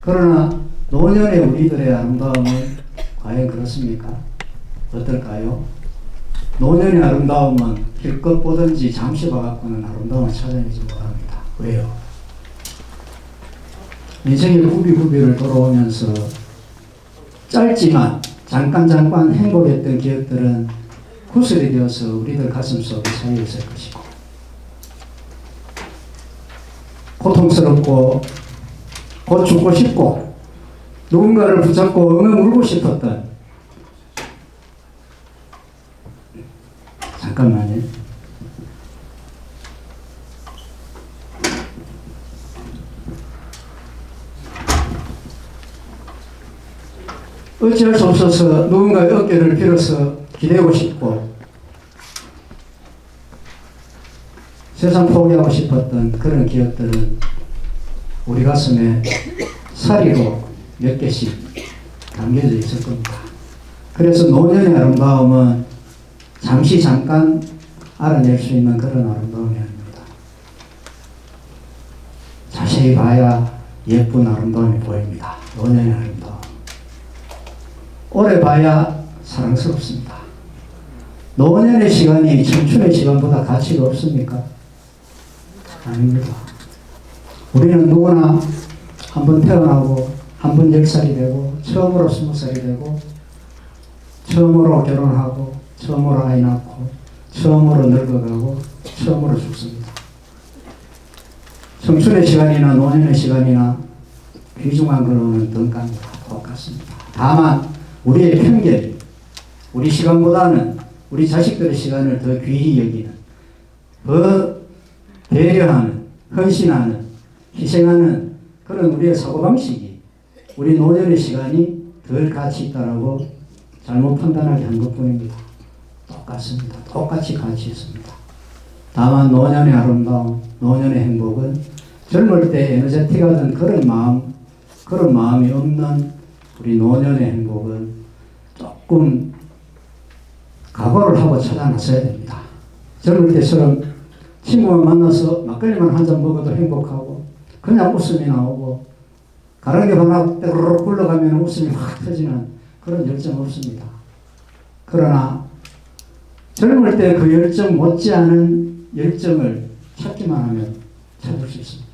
그러나 노년의 우리들의 아름다움은 과연 그렇습니까? 어떨까요? 노년의 아름다움은 길껏 보든지 잠시 봐갖고는 아름다움을 찾아내지 못합니다. 왜요? 인생의 후비후비를 돌아오면서 짧지만 잠깐 행복했던 기억들은 구슬이 되어서 우리들 가슴 속에 쌓여 있을 것이고, 고통스럽고 곧 죽고 싶고 누군가를 붙잡고 엉엉 울고 싶었던, 잠깐만요. 어찌할 수 없어서 누군가의 어깨를 빌어서 기대고 싶고 세상 포기하고 싶었던 그런 기억들은 우리 가슴에 사리로 몇 개씩 담겨져 있을 겁니다. 그래서 노년의 아름다움은 잠깐 알아낼 수 있는 그런 아름다움이 아닙니다. 자세히 봐야 예쁜 아름다움이 보입니다. 노년의 아름다움. 오래 봐야 사랑스럽습니다. 노년의 시간이 청춘의 시간보다 가치가 없습니까? 아닙니다. 우리는 누구나 한 번 태어나고 한 번 10살이 되고 처음으로 20살이 되고 처음으로 결혼하고 처음으로 아이 낳고 처음으로 늙어가고 처음으로 죽습니다. 청춘의 시간이나 노년의 시간이나 귀중한 걸로는 등가입니다. 똑같습니다. 다만 우리의 편견이 우리 시간보다는 우리 자식들의 시간을 더 귀히 여기는, 더 배려하는, 헌신하는, 희생하는 그런 우리의 사고방식이 우리 노년의 시간이 덜 가치 있다라고 잘못 판단하게 한 것뿐입니다. 똑같습니다. 똑같이 가치 있습니다. 다만 노년의 아름다움, 노년의 행복은 젊을 때 에너제틱하던 그런 마음이 없는 우리 노년의 행복은 조금 각오를 하고 찾아 나서야 됩니다. 젊을 때처럼 친구만 만나서 막걸리만 한 잔 먹어도 행복하고 그냥 웃음이 나오고 가랑이 하나 빼르륵 굴러가면 웃음이 확 터지는 그런 열정 없습니다. 그러나 젊을 때 그 열정 못지않은 열정을 찾기만 하면 찾을 수 있습니다.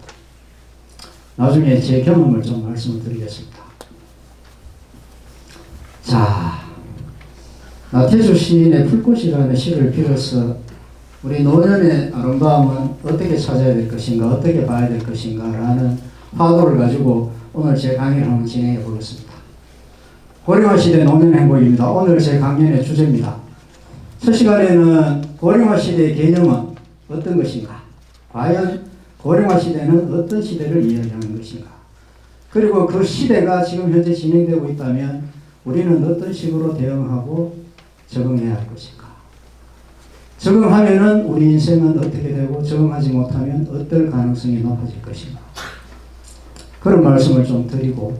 나중에 제 경험을 좀 말씀을 드리겠습니다. 자, 나태주 시인의 풀꽃이라는 시를 빌어서 우리 노년의 아름다움은 어떻게 찾아야 될 것인가, 어떻게 봐야 될 것인가 라는 화두를 가지고 오늘 제 강의를 한번 진행해 보겠습니다. 고령화 시대 노년 행복입니다. 오늘 제 강연의 주제입니다. 첫 시간에는 고령화 시대의 개념은 어떤 것인가, 과연 고령화 시대는 어떤 시대를 이야기하는 것인가, 그리고 그 시대가 지금 현재 진행되고 있다면 우리는 어떤 식으로 대응하고 적응해야 할 것인가, 적응하면은 우리 인생은 어떻게 되고 적응하지 못하면 어떨 가능성이 높아질 것인가, 그런 말씀을 좀 드리고,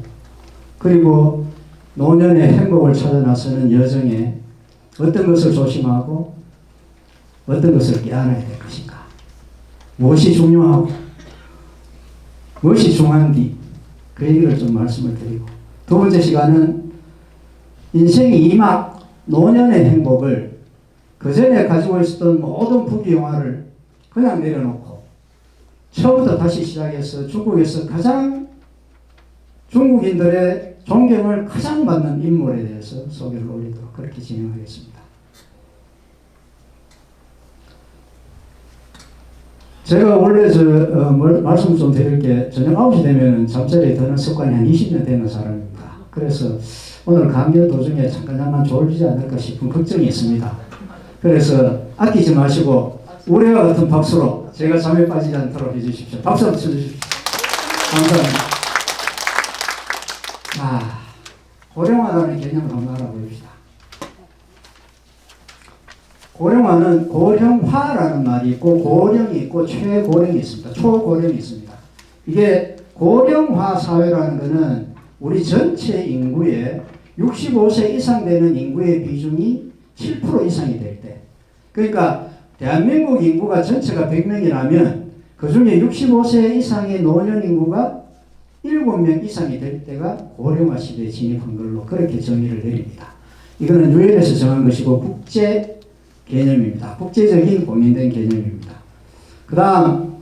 그리고 노년의 행복을 찾아 나서는 여정에 어떤 것을 조심하고 어떤 것을 깨안아야 될 것인가, 무엇이 중요하고 무엇이 중요한지 그 얘기를 좀 말씀을 드리고, 두 번째 시간은 인생의 이막 노년의 행복을 그 전에 가지고 있었던 모든 부귀영화를 그냥 내려놓고 처음부터 다시 시작해서 중국에서 가장 중국인들의 존경을 가장 받는 인물에 대해서 소개를 올리도록 그렇게 진행하겠습니다. 제가 원래 말씀 좀 드릴 게 저녁 9시 되면 잠자리에 드는 습관이 한 20년 되는 사람입니다. 그래서 오늘 강연 도중에 잠깐 졸리지 않을까 싶은 걱정이 있습니다. 그래서 아끼지 마시고 우레와 같은 박수로 제가 잠에 빠지지 않도록 해주십시오. 박수 한번 쳐주십시오. 감사합니다. 자, 고령화라는 개념을 한번 알아봅시다. 고령화는 고령화라는 말이 있고 고령이 있고 최고령이 있습니다. 초고령이 있습니다. 이게 고령화 사회라는 것은 우리 전체 인구의 65세 이상 되는 인구의 비중이 7% 이상이 될 때, 그러니까 대한민국 인구가 전체가 100명이라면 그 중에 65세 이상의 노년 인구가 7명 이상이 될 때가 고령화 시대에 진입한 걸로 그렇게 정의를 내립니다. 이거는 유엔에서 정한 것이고 국제 개념입니다. 국제적인 공인된 개념입니다. 그 다음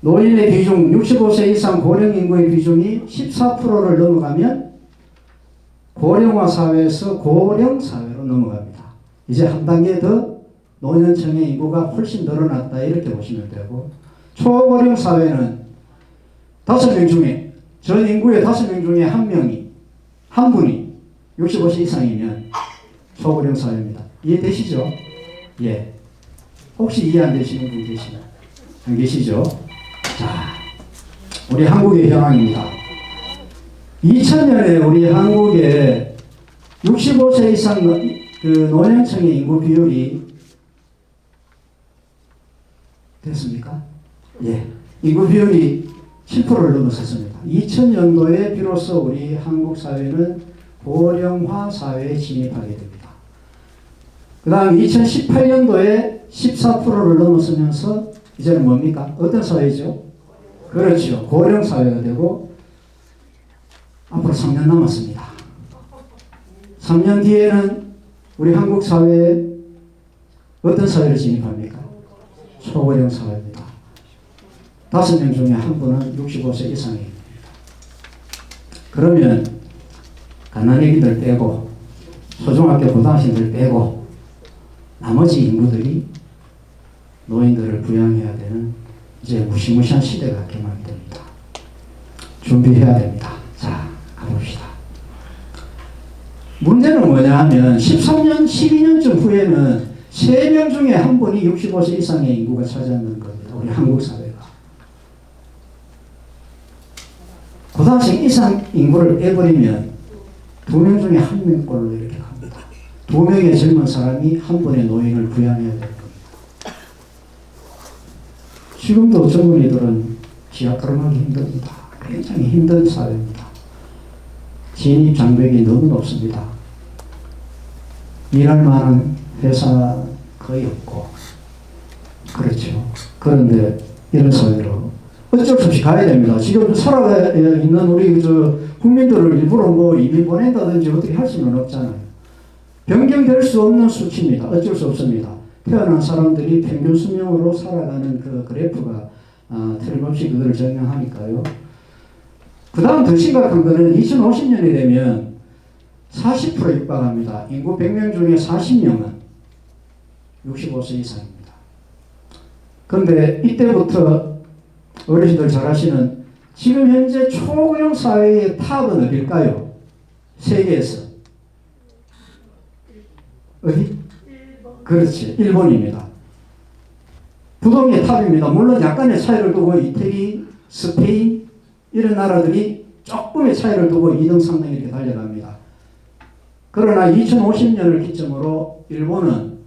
노인의 비중 65세 이상 고령 인구의 비중이 14%를 넘어가면 고령화 사회에서 고령 사회로 넘어갑니다. 이제 한 단계 더 노년층의 인구가 훨씬 늘어났다 이렇게 보시면 되고, 초고령 사회는 5명 중에 전 인구의 5명 중에 한 분이 65세 이상이면 초고령 사회입니다. 이해되시죠? 예. 혹시 이해 안 되시는 분 계시나요? 안 계시죠? 자, 우리 한국의 현황입니다. 2000년에 우리 한국의 65세 이상 그 노년층의 인구 비율이 됐습니까? 예. 인구 비율이 7%를 넘어섰습니다. 2000년도에 비로소 우리 한국 사회는 고령화 사회에 진입하게 됩니다. 그 다음 2018년도에 14%를 넘어서면서 이제는 뭡니까? 어떤 사회죠? 그렇죠. 고령 사회가 되고 앞으로 3년 남았습니다. 3년 뒤에는 우리 한국 사회에 어떤 사회를 진입합니까? 초고령 사회입니다. 5명 중에 한 분은 65세 이상입니다. 그러면 가난애기들 빼고 초중학교 고등학생들 빼고 나머지 인구들이 노인들을 부양해야 되는 이제 무시무시한 시대가 개막이 됩니다. 준비해야 됩니다. 자, 가봅시다. 문제는 뭐냐 하면 13년, 12년쯤 후에는 3명 중에 한 분이 65세 이상의 인구가 차지하는 겁니다. 우리 한국 사회가. 고등학생 이상 인구를 빼버리면 2명 중에 1명꼴로 이렇게 갑니다. 2명의 젊은 사람이 한 분의 노인을 부양해야 될 겁니다. 지금도 젊은이들은 지하 걸어가기 힘듭니다. 굉장히 힘든 사회입니다. 진입 장벽이 너무 높습니다. 일할 만한 회사 거의 없고, 그렇죠. 그런데 이런 사회로 어쩔 수 없이 가야 됩니다. 지금 살아가 있는 우리 국민들을 일부러 뭐 이민 보낸다든지 어떻게 할 수는 없잖아요. 변경될 수 없는 수치입니다. 어쩔 수 없습니다. 태어난 사람들이 평균 수명으로 살아가는 그 그래프가 틀림없이 그들을 증명하니까요. 그 다음 더 심각한 거는 2050년이 되면 40% 육박합니다. 인구 100명 중에 40명은 65세 이상입니다. 그런데 이때부터 어르신들 잘 아시는 지금 현재 초고령 사회의 탑은 어딜까요? 세계에서. 어디? 그렇지. 일본입니다. 부동의 탑입니다. 물론 약간의 차이를 두고 이태리, 스페인 이런 나라들이 조금의 차이를 두고 2등, 3등 이렇게 달려갑니다. 그러나 2050년을 기점으로 일본은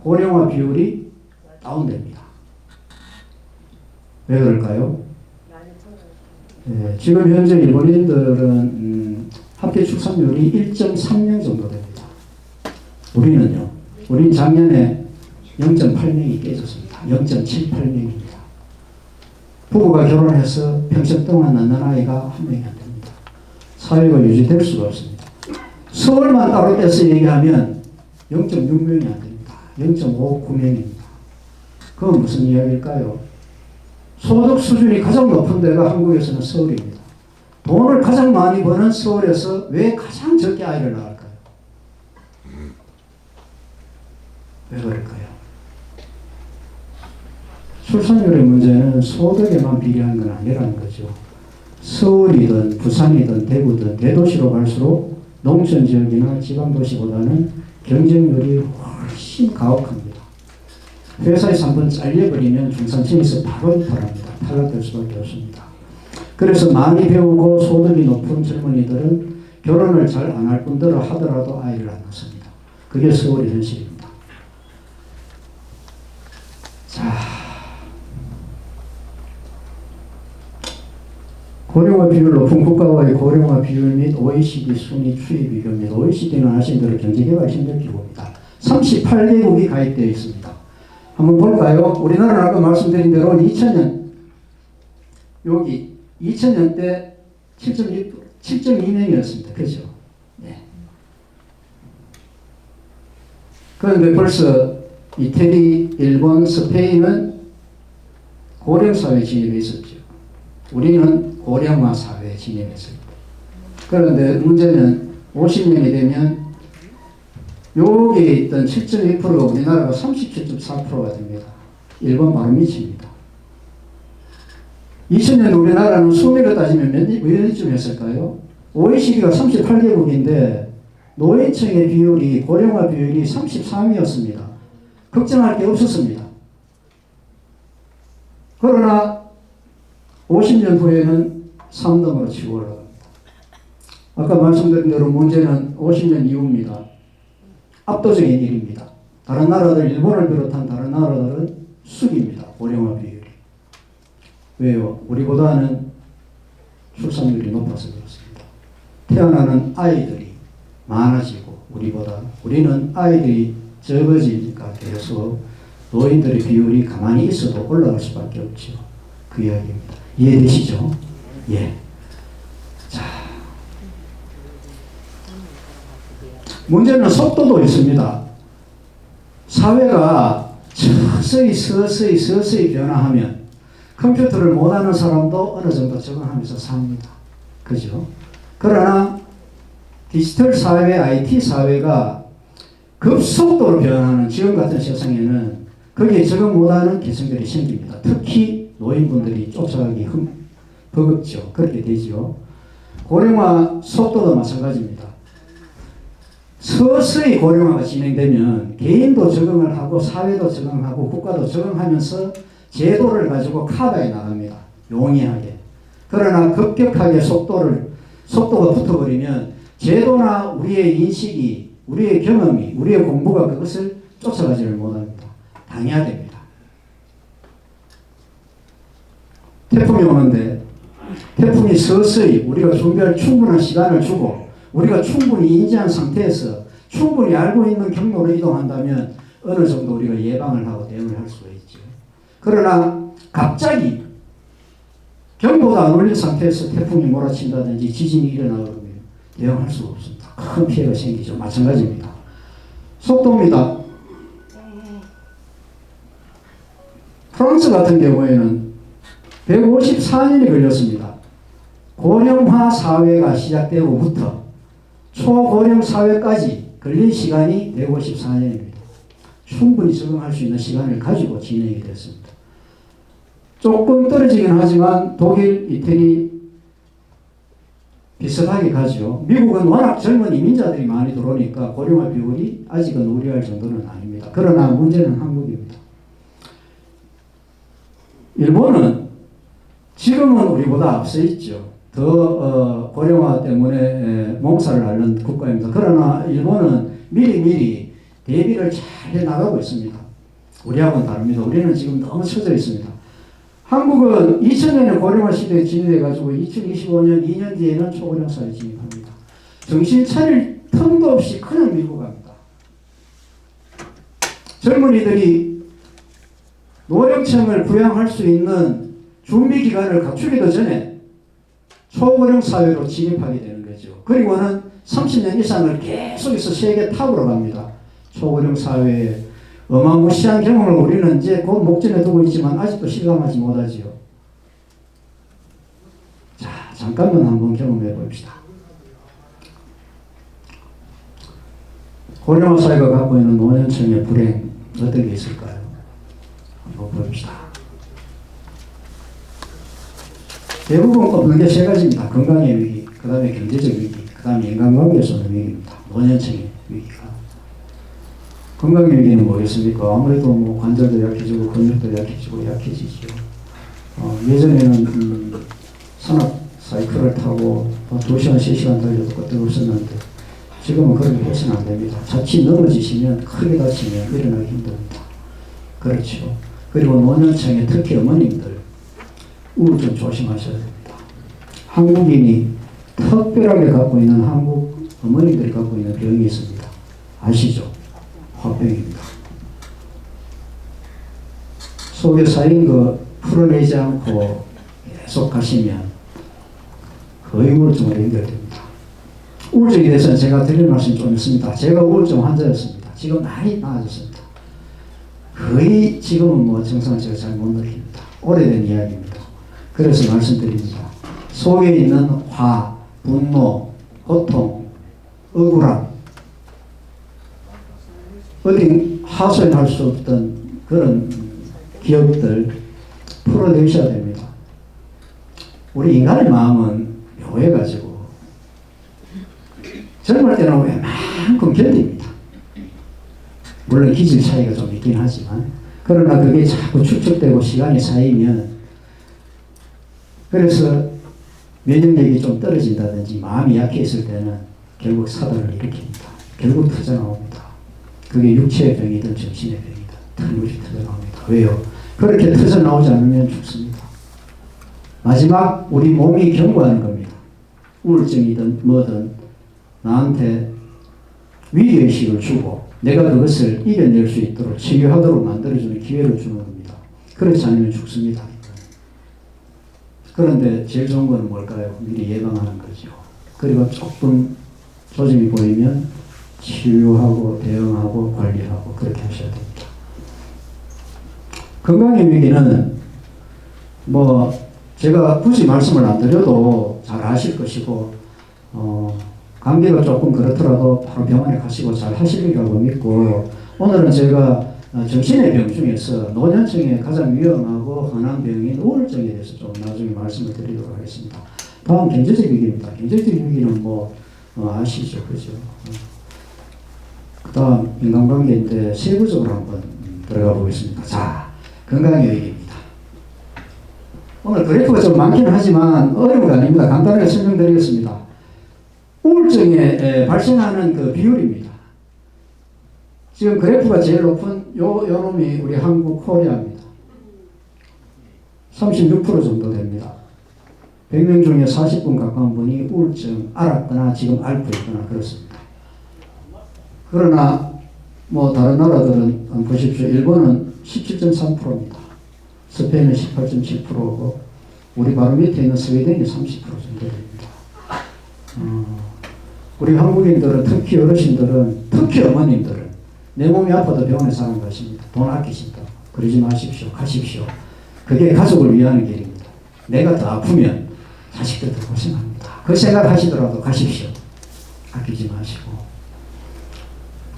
고령화 비율이 다운됩니다. 왜 그럴까요? 네, 지금 현재 일본인들은 합계 출산율이 1.3명 정도 됩니다. 우리는요. 우린 작년에 0.8명이 깨졌습니다. 0.78명입니다. 부부가 결혼해서 평생 동안 낳는 아이가 한 명이 안 됩니다. 사회가 유지될 수가 없습니다. 서울만 따로 떼서 얘기하면 0.6명이 안 됩니다. 0.59명입니다. 그건 무슨 이야기일까요? 소득 수준이 가장 높은 데가 한국에서는 서울입니다. 돈을 가장 많이 버는 서울에서 왜 가장 적게 아이를 낳을까요? 왜 그럴까요? 출산율의 문제는 소득에만 비례한 건 아니라는 거죠. 서울이든 부산이든 대구든 대도시로 갈수록 농촌 지역이나 지방도시보다는 경쟁률이 훨씬 가혹합니다. 회사에서 한번 잘려버리면 중산층에서 바로 이탈합니다. 탈락될 수밖에 없습니다. 그래서 많이 배우고 소득이 높은 젊은이들은 결혼을 잘 안 할 뿐더러 하더라도 아이를 안 낳습니다. 그게 서울의 현실입니다. 자, 고령화 비율 높은 국가와의 고령화 비율 및 OECD 순위 추이 비교입니다. OECD는 아시는 대로 경제개발협력기구입니다. 38개국이 가입되어 있습니다. 한번 볼까요? 우리나라는 아까 말씀드린 대로 2000년 여기 2000년 때 7.2명이었습니다. 그죠? 네. 그런데 벌써 이태리, 일본, 스페인은 고령사회 진입에 있었죠. 우리는 고령화 사회에 진입했습니다. 그런데 문제는 50년이 되면 여기에 있던 7.2%가 우리나라가 37.4%가 됩니다. 일본 바로 밑입니다. 2000년 우리나라는 수미로 따지면 몇 년쯤 했을까요? OECD가 38개국인데 노인층의 비율이, 고령화 비율이 33이었습니다. 걱정할 게 없었습니다. 그러나 50년 후에는 3등으로 치고 올라갑니다. 아까 말씀드린 대로 문제는 50년 이후입니다. 압도적인 일입니다. 다른 나라들, 일본을 비롯한 다른 나라들은 숙입니다. 고령화 비율이. 왜요? 우리보다는 출산율이 높아서 그렇습니다. 태어나는 아이들이 많아지고 우리는 아이들이 적어지니까 돼서 노인들의 비율이 가만히 있어도 올라갈 수밖에 없죠. 그 이야기입니다. 이해되시죠? 예. 자, 문제는 속도도 있습니다. 사회가 서서히 변화하면 컴퓨터를 못하는 사람도 어느 정도 적응하면서 삽니다. 그죠? 그러나 디지털 사회, IT 사회가 급속도로 변하는 지금 같은 세상에는 거기에 적응 못하는 계층들이 생깁니다. 특히 노인분들이 쫓아가기 버겁죠. 그렇게 되죠. 고령화 속도도 마찬가지입니다. 서서히 고령화가 진행되면 개인도 적응을 하고 사회도 적응하고 국가도 적응하면서 제도를 가지고 커버해 나갑니다. 용이하게. 그러나 급격하게 속도가 붙어버리면 제도나 우리의 인식이, 우리의 경험이, 우리의 공부가 그것을 쫓아가지를 못합니다. 당해야 됩니다. 태풍이 오는데 태풍이 서서히 우리가 준비할 충분한 시간을 주고 우리가 충분히 인지한 상태에서 충분히 알고 있는 경로로 이동한다면 어느 정도 우리가 예방을 하고 대응을 할 수가 있죠. 그러나 갑자기 경보도 안 울린 상태에서 태풍이 몰아친다든지 지진이 일어나면 대응할 수가 없습니다. 큰 피해가 생기죠. 마찬가지입니다. 속도입니다. 프랑스 같은 경우에는 154년이 걸렸습니다. 고령화 사회가 시작되고부터 초고령 사회까지 걸린 시간이 154년입니다. 충분히 적응할 수 있는 시간을 가지고 진행이 됐습니다. 조금 떨어지긴 하지만 독일, 이태리 비슷하게 가죠. 미국은 워낙 젊은 이민자들이 많이 들어오니까 고령화 비율이 아직은 우려할 정도는 아닙니다. 그러나 문제는 한국입니다. 일본은 지금은 우리보다 앞서 있죠. 더 고령화 때문에 몸살을 앓는 국가입니다. 그러나 일본은 미리 대비를 잘 해나가고 있습니다. 우리하고는 다릅니다. 우리는 지금 너무 처져 있습니다. 한국은 2000년에 고령화 시대에 진입해가지고 2025년 2년 뒤에는 초고령 사회에 진입합니다. 정신 차릴 틈도 없이 그냥 밀고 갑니다. 젊은이들이 노령층을 부양할 수 있는 준비 기간을 갖추기도 전에 초고령 사회로 진입하게 되는 거죠. 그리고는 30년 이상을 계속해서 세계 탑으로 갑니다. 초고령 사회에 어마무시한 경험을 우리는 이제 곧 목전에 두고 있지만 아직도 실감하지 못하지요. 자, 잠깐만 한번 경험해 봅시다. 고령화 사회가 갖고 있는 노년층의 불행 어떤 게 있을까요? 한번 봅시다. 대부분 꼽는 게 세 가지입니다. 건강의 위기, 그 다음에 경제적 위기, 그 다음에 인간관계에서 오는 위기입니다. 노년층의 위기가. 건강의 위기는 뭐겠습니까? 아무래도 뭐 관절도 약해지고 근육도 약해지죠. 예전에는 산업 사이클을 타고 2시간, 3시간 달려도 그때 없었는데 지금은 그렇게 해서는 안 됩니다. 자칫 넘어지시면 크게 다치면 일어나기 힘듭니다. 그렇죠. 그리고 노년층에 특히 어머님들 우울증 조심하셔야 됩니다. 한국인이 특별하게 갖고 있는 한국 어머니들이 갖고 있는 병이 있습니다. 아시죠? 화병입니다. 속에 쌓인 거 풀어내지 않고 계속 가시면 거의 우울증으로 연결됩니다. 우울증에 대해서는 제가 드릴 말씀이 좀 있습니다. 제가 우울증 환자였습니다. 지금 많이 나아졌습니다. 거의 지금은 뭐 증상을 제가 잘 못 느낍니다. 오래된 이야기입니다. 그래서 말씀드립니다. 속에 있는 화, 분노, 고통, 억울함, 어디 하소연할 수 없던 그런 기억들 풀어내셔야 됩니다. 우리 인간의 마음은 묘해가지고 젊을 때는 웬만큼 견딥니다. 물론 기질 차이가 좀 있긴 하지만 그러나 그게 자꾸 축적되고 시간이 쌓이면 그래서 면역력이 좀 떨어진다든지 마음이 약해있을 때는 결국 사단을 일으킵니다. 결국 터져나옵니다. 그게 육체의 병이든 정신의 병이든 틀림없이 터져나옵니다. 왜요? 그렇게 터져나오지 않으면 죽습니다. 마지막 우리 몸이 경고하는 겁니다. 우울증이든 뭐든 나한테 위기의식을 주고 내가 그것을 이겨낼 수 있도록 치유하도록 만들어주는 기회를 주는 겁니다. 그렇지 않으면 죽습니다. 그런데 제일 좋은 건 뭘까요? 미리 예방하는 거죠. 그리고 조금 조짐이 보이면 치유하고 대응하고 관리하고 그렇게 하셔야 됩니다. 건강의 위기는 뭐 제가 굳이 말씀을 안 드려도 잘 아실 것이고 감기가 조금 그렇더라도 바로 병원에 가시고 잘 하시리라고 믿고 오늘은 제가 정신의 병 중에서 노년층에 가장 위험하고 흔한 병인 우울증에 대해서 좀 나중에 말씀을 드리도록 하겠습니다. 다음 경제적 위기입니다. 경제적 위기는 뭐 아시죠, 그죠? 그 다음 인간관계인데 세부적으로 한번 들어가 보겠습니다. 자, 건강의 위기입니다. 오늘 그래프가 좀 많기는 하지만 어려운 거 아닙니다. 간단하게 설명드리겠습니다. 우울증에 발생하는 그 비율입니다. 지금 그래프가 제일 높은 요 놈이 우리 한국 코리아입니다. 36% 정도 됩니다. 100명 중에 40분 가까운 분이 우울증 알았거나 지금 앓고 있거나 그렇습니다. 그러나 뭐 다른 나라들은 보십시오. 일본은 17.3%입니다. 스페인은 18.7%고 우리 바로 밑에 있는 스웨덴이 30% 정도 됩니다. 우리 한국인들은 특히 어르신들은 특히 어머님들은 내 몸이 아파도 병원에 사는 것입니다. 돈 아끼신다. 그러지 마십시오. 가십시오. 그게 가족을 위하는 길입니다. 내가 더 아프면 자식들 더 고생합니다. 그 생각하시더라도 가십시오. 아끼지 마시고.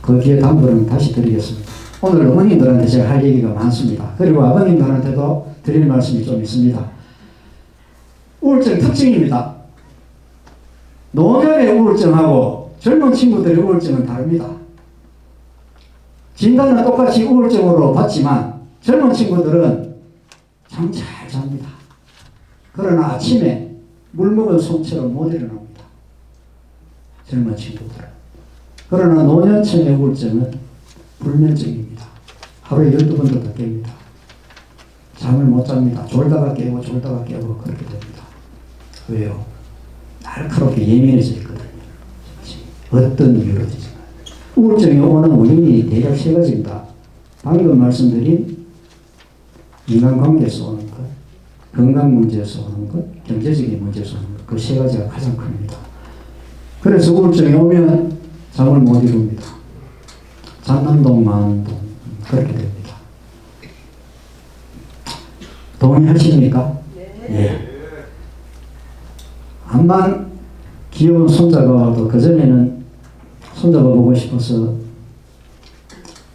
거기에 당부는 다시 드리겠습니다. 오늘 어머님들한테 제가 할 얘기가 많습니다. 그리고 아버님들한테도 드릴 말씀이 좀 있습니다. 우울증 특징입니다. 노년의 우울증하고 젊은 친구들의 우울증은 다릅니다. 진단은 똑같이 우울증으로 받지만 젊은 친구들은 잠 잘 잡니다. 그러나 아침에 물 먹은 솜처럼 못 일어납니다. 젊은 친구들은. 그러나 노년층의 우울증은 불면증입니다. 하루에 12번도 더 깹니다. 잠을 못 잡니다. 졸다가 깨고 졸다가 깨고 그렇게 됩니다. 왜요? 날카롭게 예민해져 있거든요. 어떤 이유로든지. 우울증이 오는 원인이 대략 세 가지입니다. 방금 말씀드린 인간관계에서 오는 것, 건강 문제에서 오는 것, 경제적인 문제에서 오는 것, 그 세 가지가 가장 큽니다. 그래서 우울증이 오면 잠을 못 이룹니다. 잔남동, 만동 그렇게 됩니다. 동의하십니까? 예. 암만 귀여운 손자가 와도 그전에는 손자가 보고 싶어서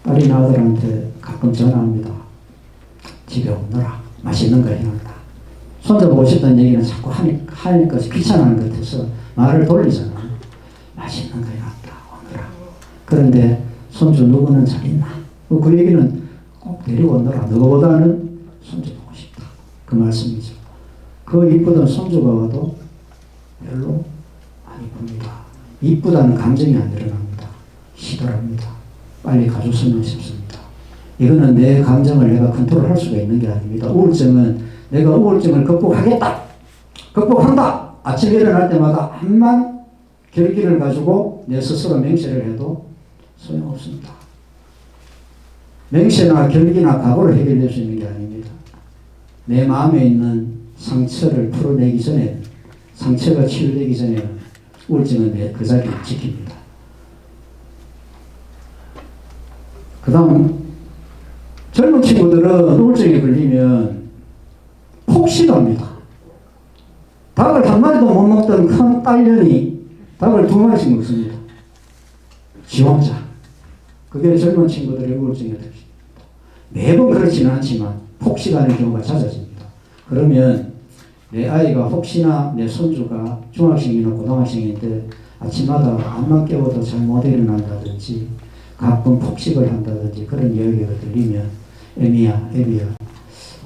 딸이나 아들한테 가끔 전화합니다. 집에 오너라. 맛있는 거 해놨다. 손자 보고 싶다는 얘기는 자꾸 하니까 귀찮아하는 것 같아서 말을 돌리잖아요. 맛있는 거 해놨다. 오너라. 그런데 손주 누구는 잘 있나? 그 얘기는 꼭 데리고 오너라. 너보다는 손주 보고 싶다. 그 말씀이죠. 그 이쁘던 손주가 와도 별로 안 이쁩니다. 이쁘다는 감정이 안 일어납니다. 시들합니다. 빨리 가줬으면 싶습니다. 이거는 내 감정을 내가 컨트롤할 수가 있는 게 아닙니다. 우울증은 내가 우울증을 극복하겠다. 극복한다. 아침에 일어날 때마다 암만 결기를 가지고 내 스스로 맹세를 해도 소용없습니다. 맹세나 결기나 각오를 해결될 수 있는 게 아닙니다. 내 마음에 있는 상처를 풀어내기 전에 상처가 치유되기 전에 우울증은 그 자리를 지킵니다. 그 다음 젊은 친구들은 우울증에 걸리면 폭식합니다. 닭을 한 마리도 못 먹던 큰 딸년이 닭을 2마리씩 먹습니다. 지 혼자. 그게 젊은 친구들의 우울증의 특징입니다. 매번 그렇지는 않지만 폭식하는 경우가 잦아집니다. 그러면 내 아이가 혹시나 내 손주가 중학생이나 고등학생인데 아침마다 안만 깨워도 잘 못 일어난다든지 가끔 폭식을 한다든지 그런 이야기가 들리면 애미야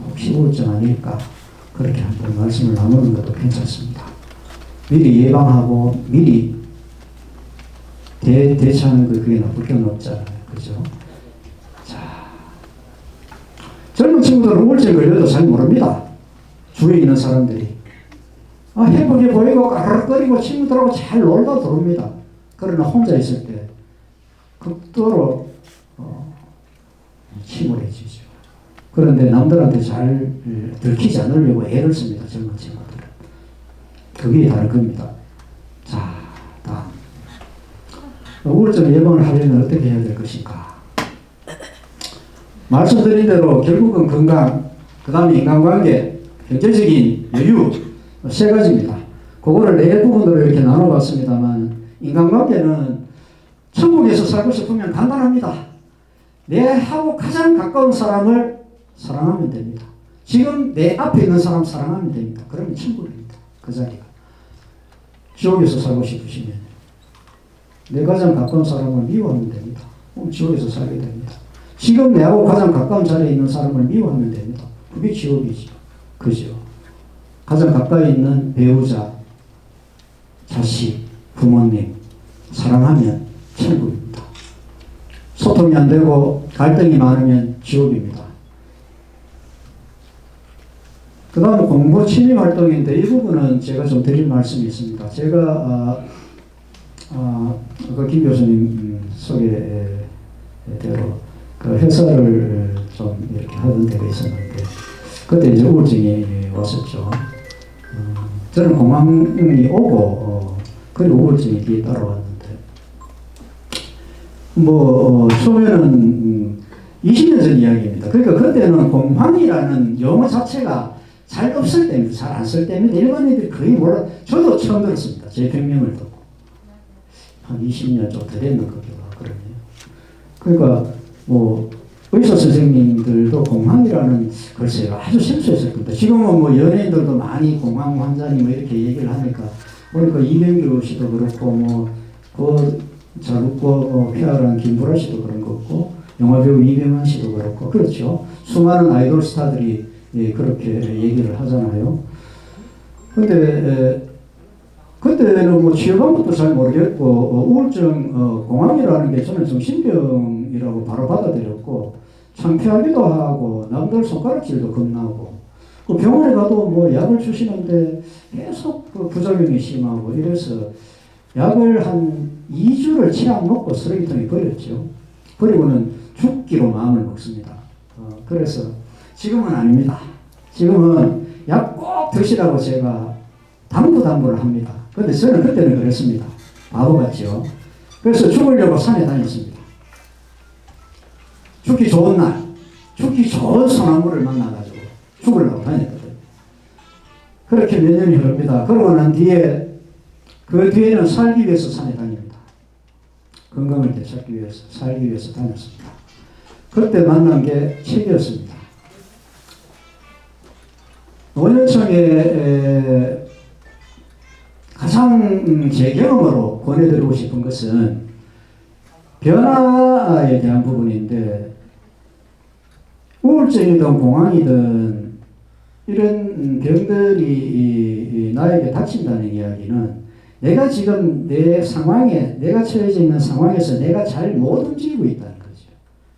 혹시 우울증 아닐까 그렇게 한번 말씀을 나누는 것도 괜찮습니다. 미리 예방하고 미리 대처하는 거 그게 나쁠 건 없잖아요. 그죠? 자, 젊은 친구들은 우울증 걸려도 잘 모릅니다. 주위에 있는 사람들이. 행복해 보이고 까르륵거리고 친구들하고 잘 놀다 들어옵니다. 그러나 혼자 있을 때 극도로 침울해지죠. 그런데 남들한테 잘 들키지 않으려고 애를 씁니다. 젊은 친구들은. 그게 다른 겁니다. 자, 다음. 우울증 예방을 하려면 어떻게 해야 될 것인가? 말씀드린 대로 결국은 건강, 그 다음에 인간관계, 경제적인 여유, 3가지입니다. 그거를 4부분으로 이렇게 나눠봤습니다만 인간관계는 천국에서 살고 싶으면 간단합니다. 내하고 가장 가까운 사람을 사랑하면 됩니다. 지금 내 앞에 있는 사람 사랑하면 됩니다. 그러면 천국입니다. 그 자리가. 지옥에서 살고 싶으시면 내 가장 가까운 사람을 미워하면 됩니다. 그럼 지옥에서 살게 됩니다. 지금 내하고 가장 가까운 자리에 있는 사람을 미워하면 됩니다. 그게 지옥이죠. 그죠? 가장 가까이 있는 배우자, 자식, 부모님 사랑하면 천국입니다. 소통이 안 되고 갈등이 많으면 지옥입니다. 그 다음 공부 취미 활동인데 이 부분은 제가 좀 드릴 말씀이 있습니다. 제가 김 교수님 소개대로 그 회사를 좀 이렇게 하던 때가 있었는데 그때 이제 우울증이 왔었죠. 저는 공황이 오고 그리고 우울증이 뒤에 따라왔는데 처음에는 20년 전 이야기입니다. 그러니까 그때는 공황이라는 용어 자체가 잘 없을 때입니다. 잘 안 쓸 때입니다. 일반인들이 거의 몰라. 저도 처음 들었습니다. 제 병명을 듣고. 한 20년 좀 더 됐는 거기도 그러네요. 그러니까 의사 선생님들도 공황이라는 글쎄요 아주 생소했을 겁니다. 지금은 연예인들도 많이 공황 환자니 이렇게 얘기를 하니까 보니까 이경규 씨도 그렇고 잘 웃고 쾌활한 김구라 씨도 그런 거 없고 영화배우 이병헌 씨도 그렇고 그렇죠. 수많은 아이돌 스타들이 그렇게 얘기를 하잖아요. 근데 그때는 치료 방법도 잘 모르겠고 우울증 공황이라는 게 저는 정신병이라고 바로 받아들였고 창피하기도 하고 남들 손가락질도 겁나고 병원에 가도 약을 주시는데 계속 부작용이 심하고 이래서 약을 한 2주를 채 안 먹고 쓰레기통에 버렸죠. 그리고는 죽기로 마음을 먹습니다. 그래서 지금은 아닙니다. 지금은 약 꼭 드시라고 제가 당부를 합니다. 근데 저는 그때는 그랬습니다. 바보같죠. 그래서 죽으려고 산에 다녔습니다. 죽기 좋은 날, 죽기 좋은 소나무를 만나가지고 죽으려고 다녔거든요. 그렇게 몇 년이 흐릅니다. 그러고 난 뒤에 그 뒤에는 살기 위해서 산에 다닙니다. 건강을 되찾기 위해서, 살기 위해서 다녔습니다. 그때 만난 게 책이었습니다. 5년청에 가장 제 경험으로 권해드리고 싶은 것은 변화에 대한 부분인데 우울증이든 공황이든 이런 병들이 나에게 닥친다는 이야기는 내가 지금 내 상황에 내가 처해져 있는 상황에서 내가 잘 못 움직이고 있다는 거죠.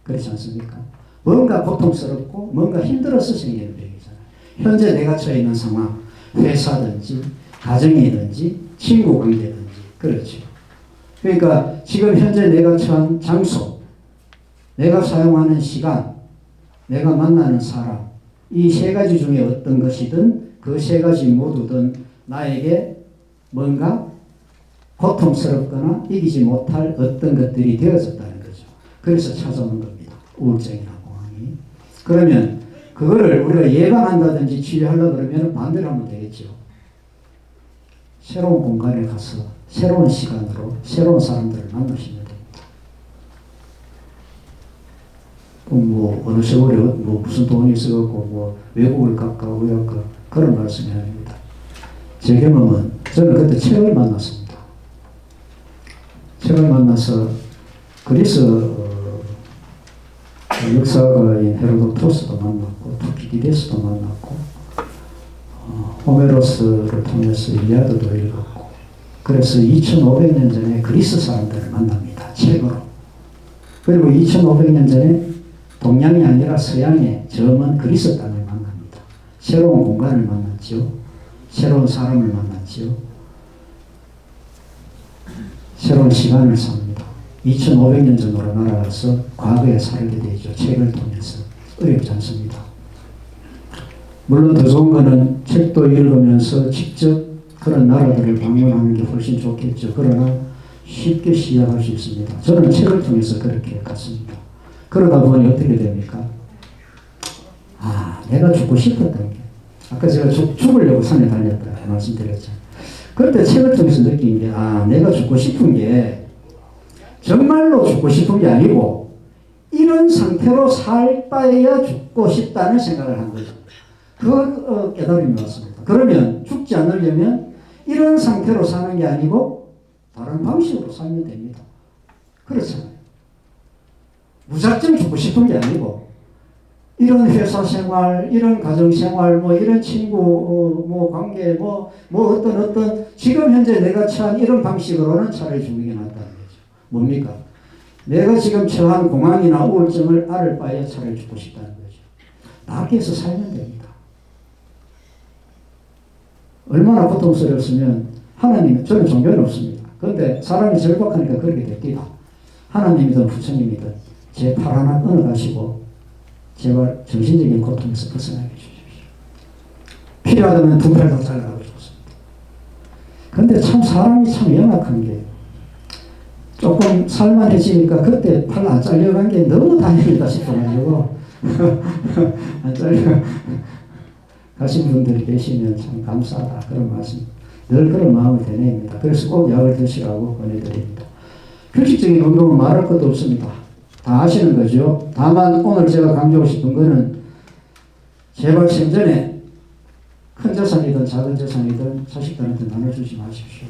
그렇지 않습니까? 뭔가 고통스럽고 뭔가 힘들어서 생기는 병이잖아요. 현재 내가 처해 있는 상황, 회사든지 가정이든지 친구 관계든지 그렇죠. 그러니까 지금 현재 내가 처한 장소, 내가 사용하는 시간, 내가 만나는 사람 이 3가지 중에 어떤 것이든 그 3가지 모두든 나에게 뭔가 고통스럽거나 이기지 못할 어떤 것들이 되어졌다는 거죠. 그래서 찾아오는 겁니다. 우울증이나 공황이. 그러면 그거를 우리가 예방한다든지 치유하려고 그러면 반대로 하면 되겠죠. 새로운 공간에 가서 새로운 시간으로 새로운 사람들을 만나시면 됩니다. 뭐 어느 세월에 뭐 무슨 돈이 있어갖고 뭐 외국을 갈까 우할까 그런 말씀이 아닙니다. 제 경험은 저는 그때 책을 만났습니다. 책을 만나서 그리스 역사가인 헤로도토스도 만났고 투키디데스도 만났고 호메로스를 통해서 일리아드도 읽었고 그래서 2500년 전에 그리스 사람들을 만납니다. 책으로. 그리고 2500년 전에 동양이 아니라 서양의 저먼 그리스 땅을 만납니다. 새로운 공간을 만났죠. 새로운 사람을 만났죠. 새로운 시간을 삽니다. 2500년 전으로 날아가서 과거에 살게 되죠. 책을 통해서. 어렵지 않습니다. 물론 더 좋은 거는 책도 읽으면서 직접 그런 나라들을 방문하는 게 훨씬 좋겠죠. 그러나 쉽게 시작할 수 있습니다. 저는 책을 통해서 그렇게 갔습니다. 그러다 보니 어떻게 됩니까? 내가 죽고 싶었던 게 아까 제가 죽으려고 산에 다녔다 말씀드렸죠. 그때 책을 통해서 느낀 게 내가 죽고 싶은 게 정말로 죽고 싶은 게 아니고 이런 상태로 살 바에야 죽고 싶다는 생각을 한 거죠. 그 깨달음이 왔습니다. 그러면 죽지 않으려면 이런 상태로 사는 게 아니고 다른 방식으로 살면 됩니다. 그렇잖아요. 무작정 죽고 싶은 게 아니고 이런 회사 생활, 이런 가정 생활, 뭐 이런 친구, 뭐 관계, 뭐 어떤 지금 현재 내가 처한 이런 방식으로는 차라리 죽는 게 낫다는 거죠. 뭡니까? 내가 지금 처한 공황이나 우울증을 앓을 바에 차라리 죽고 싶다는 거죠. 나게 해서 살면 됩니다. 얼마나 고통스러웠으면 하나님, 저는 종교는 없습니다. 그런데 사람이 절박하니까 그렇게 됩니다. 하나님이든 부처님이든 제 팔 하나 끊어가시고 제발 정신적인 고통에서 벗어나게 해주십시오. 필요하다면 두 팔 더 잘라고 좋습니다. 그런데 참 사람이 참 영악한 게 조금 살만해지니까 그때 팔 안 잘려간 게 너무 다행이다 싶어가지고 안 잘려 가신 분들이 계시면 참 감사하다 그런 말씀 늘 그런 마음을 되뇌입니다. 그래서 꼭 약을 드시라고 권해드립니다. 규칙적인 운동은 말할 것도 없습니다. 다 아시는 거죠. 다만 오늘 제가 강조하고 싶은 거는 제발 생전에 큰 재산이든 작은 재산이든 자식들한테 나눠주지 마십시오.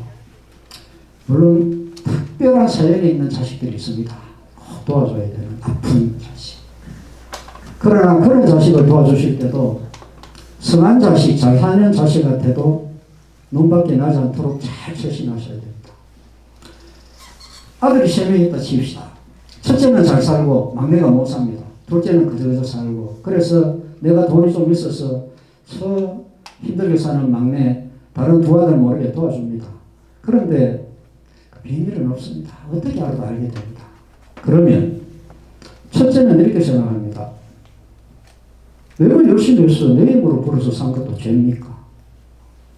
물론 특별한 사연이 있는 자식들이 있습니다. 도와줘야 되는 아픈 자식. 그러나 그런 자식을 도와주실 때도 성한 자식, 잘 사는 자식한테도 눈밖에 나지 않도록 잘 처신하셔야 됩니다. 아들이 3명 있다 칩시다. 첫째는 잘 살고 막내가 못 삽니다. 둘째는 그저 살고 그래서 내가 돈이 좀 있어서 힘들게 사는 막내 다른 두 아들 모르게 도와줍니다. 그런데 그 비밀은 없습니다. 어떻게 알아도 알게 됩니다. 그러면 첫째는 이렇게 생각합니다. 내가 열심히 해서 내 입으로 벌어서 산 것도 죄입니까?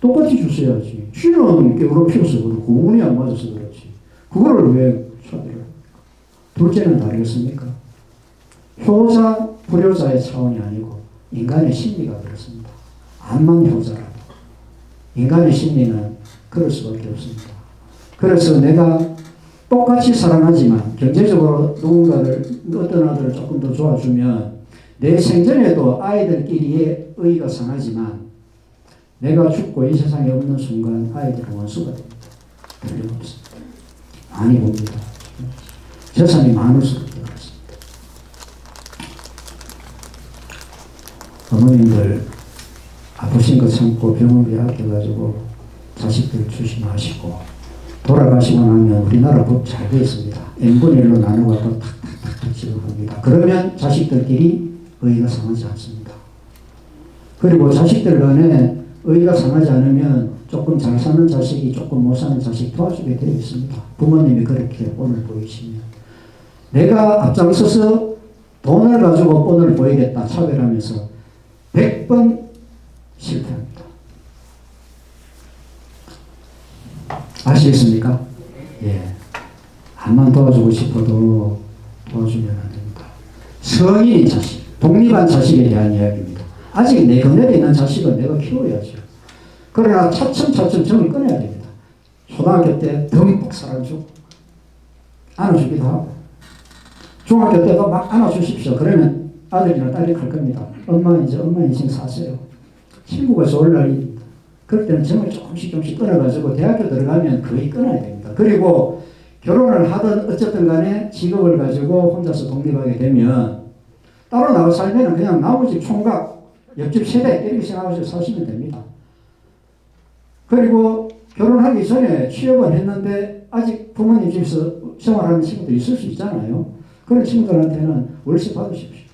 똑같이 주셔야지. 쥐는 깨우러 피워서 그렇고 운이 안 맞아서 그렇지. 그거를 왜 차별을 합니까? 둘째는 다르겠습니까? 효자, 불효자의 차원이 아니고 인간의 심리가 그렇습니다. 암만 효자라도 인간의 심리는 그럴 수밖에 없습니다. 그래서 내가 똑같이 사랑하지만 경제적으로 누군가를 어떤 아들을 조금 더 도와주면 내 생전에도 아이들끼리의 의의가 상하지만 내가 죽고 이 세상에 없는 순간 아이들은 원수가 됩니다. 틀림없습니다. 많이 봅니다. 재산이 많을수록 그렇습니다. 어머님들 아프신 거 참고 병원비 아껴가지고 자식들 조심하시고 돌아가시고 나면 우리나라 법 잘 되어 있습니다. n분의 1로 나눠갖고 탁탁탁 지급합니다. 그러면 자식들끼리 의의가 상하지 않습니다. 그리고 자식들 간에 의의가 상하지 않으면 조금 잘 사는 자식이 조금 못 사는 자식 도와주게 되어 있습니다. 부모님이 그렇게 본을 보이시면 내가 앞장서서 돈을 가지고 본을 보이겠다 차별하면서 100번 실패합니다. 아시겠습니까? 예. 암만 도와주고 싶어도 도와주면 안 됩니다. 성인인 자식, 독립한 자식에 대한 이야기입니다. 아직 내 그늘에 있는 자식은 내가 키워야죠. 그러나 차츰차츰 정을 끊어야 됩니다. 초등학교 때 듬뿍 사랑주고 안아주기도 하고 중학교 때도 막 안아주십시오. 그러면 아들이나 딸이 갈 겁니다. 엄마 이제 엄마 인생 사세요. 친구가 좋을 날입니다. 그럴 때는 정을 조금씩 끊어가지고 대학교 들어가면 거의 끊어야 됩니다. 그리고 결혼을 하든 어쨌든 간에 직업을 가지고 혼자서 독립하게 되면 따로 나가 살면 그냥 나머지 총각, 옆집 세대 이렇게 생각하셔서 사시면 됩니다. 그리고 결혼하기 전에 취업을 했는데 아직 부모님 집에서 생활하는 친구도 있을 수 있잖아요. 그런 친구들한테는 월세 받으십시오.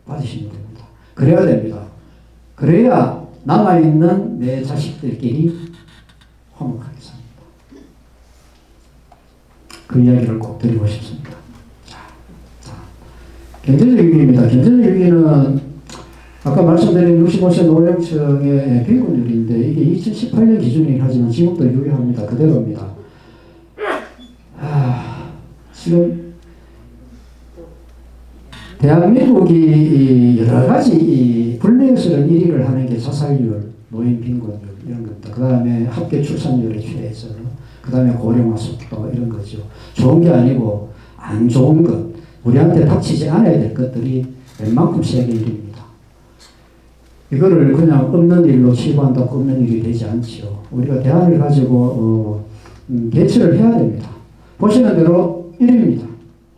받으시면 됩니다. 그래야 됩니다. 그래야 남아있는 내 자식들끼리 화목하게 삽니다. 그 이야기를 꼭 드리고 싶습니다. 자, 경제적 위기입니다. 경제적 위기는 아까 말씀드린 65세 노령층의 빈곤율인데 이게 2018년 기준이긴 하지만 지금도 유효합니다. 그대로입니다. 지금 대한민국이 여러 가지 불명스러운 1위를 하는 게 자살률, 노인 빈곤율 이런 겁니다. 그 다음에 합계 출산율의 최저, 그 다음에 고령화 속도 이런 거죠. 좋은 게 아니고 안 좋은 것, 우리한테 닥치지 않아야 될 것들이 웬만큼 세계 1위입니다. 이거를 그냥 없는 일로 치부한다고 없는 일이 되지 않죠. 우리가 대안을 가지고 대처를 해야 됩니다. 보시는 대로 1위입니다.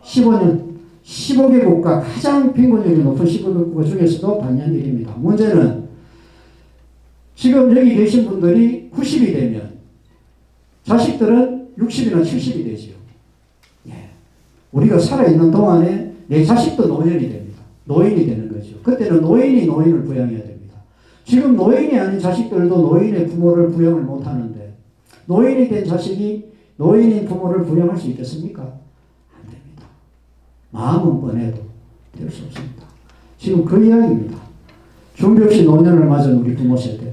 15년 15개 국가 가장 빈곤율이 높은 15개 국가 중에서도 단연 1위입니다. 문제는 지금 여기 계신 분들이 90이 되면 자식들은 60이나 70이 되죠. 예. 우리가 살아있는 동안에 내 자식도 노년이 됩니다. 노인이 되는 거죠. 그때는 노인이 노인을 부양해야 됩니다. 지금 노인이 아닌 자식들도 노인의 부모를 부양을 못하는데 노인이 된 자식이 노인인 부모를 부양할 수 있겠습니까? 안 됩니다. 마음은 뻔해도 될 수 없습니다. 지금 그 이야기입니다. 준비 없이 노년을 맞은 우리 부모 세대.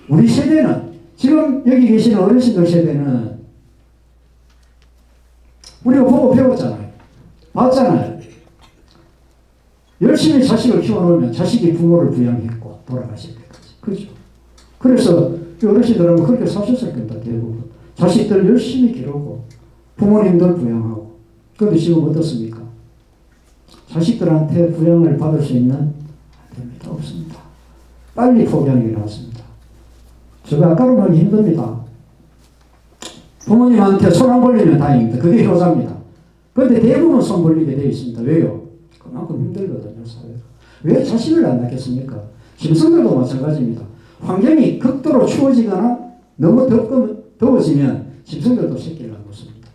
우리 세대는 지금 여기 계시는 어르신들 세대는 우리가 보고 배웠잖아요. 봤잖아요. 열심히 자식을 키워놓으면 자식이 부모를 부양했고 돌아가실 때까지. 그죠? 그래서 어르신들은 그렇게 사셨을 겁니다. 대부분. 자식들 열심히 기르고 부모님들 부양하고. 그런데 지금 어떻습니까? 자식들한테 부양을 받을 수 있는 안 됩니다. 없습니다. 빨리 포기하는 게 나왔습니다. 제가 아까로 보면 힘듭니다. 부모님한테 손 안 벌리면 다행입니다. 그게 효자입니다. 그런데 대부분 손 벌리게 되어 있습니다. 왜요? 그만큼 힘들거든요. 사회가. 왜 자식을 안 낳겠습니까? 짐승들도 마찬가지입니다. 환경이 극도로 추워지거나 너무 더워지면 짐승들도 새끼를 안 놓습니다.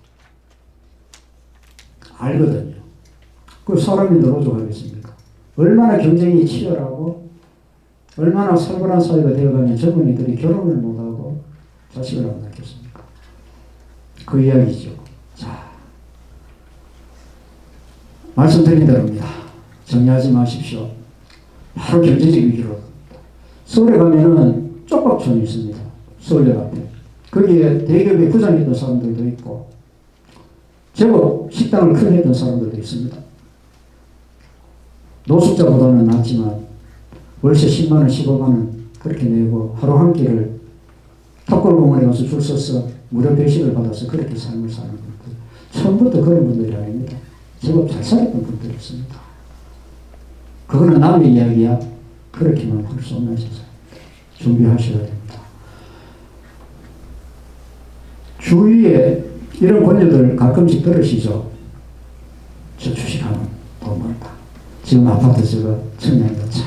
알거든요. 그 사람이 늘어져가겠습니까? 얼마나 경쟁이 치열하고 얼마나 살벌한 사회가 되어가면 젊은이들이 결혼을 못하고 자식을 안 낳겠습니까? 그 이야기죠. 자, 말씀드린 대로입니다. 정리하지 마십시오. 바로 경제적 위기로. 서울에 가면은 쪽밥촌이 있습니다. 서울역 앞에. 거기에 대기업의 부장이었던 사람들도 있고 제법 식당을 크게 했던 사람들도 있습니다. 노숙자보다는 낫지만 월세 10만원, 15만원 그렇게 내고 하루 한 끼를 탑골공원에 가서 줄 서서 무료 배식을 받아서 그렇게 삶을 사는 분들. 처음부터 그런 분들이 아닙니다. 제법 잘 살았던 분들이 있습니다. 그거는 남의 이야기야. 그렇게만 할 수 없는 세상. 준비하셔야 됩니다. 주위에 이런 권유들 가끔씩 들으시죠? 저 주식하면 돈 벌다. 지금 아파트 저거 청량고차.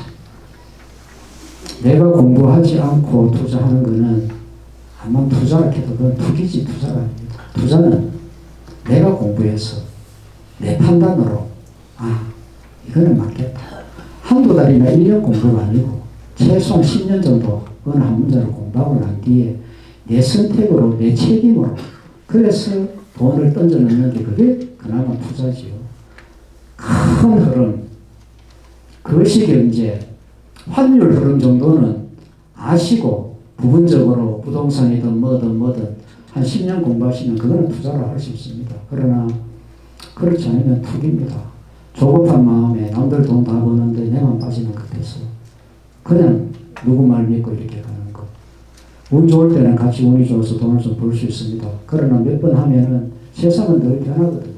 내가 공부하지 않고 투자하는 거는 아마 투자를 해도 그건 투기지 투자가 아닙니다. 투자는 내가 공부해서 내 판단으로 이거는 맞겠다. 한두 달이나 1년 공부가 아니고 최소한 10년 정도 어느 한 문제를 공부하고 난 뒤에 내 선택으로 내 책임으로 그래서 돈을 던져 넣는 게 그게 그나마 투자지요. 큰 흐름, 거시경제, 환율 흐름 정도는 아시고 부분적으로 부동산이든 뭐든 한 10년 공부하시면 그거는 투자를 할 수 있습니다. 그러나 그렇지 않으면 투기입니다. 조급한 마음에 남들 돈 다 버는데 내만 빠지는 것 같아서 그냥 누구 말 믿고 이렇게 가는 거. 운 좋을 때는 같이 운이 좋아서 돈을 좀 벌 수 있습니다. 그러나 몇 번 하면은 세상은 늘 변하거든요.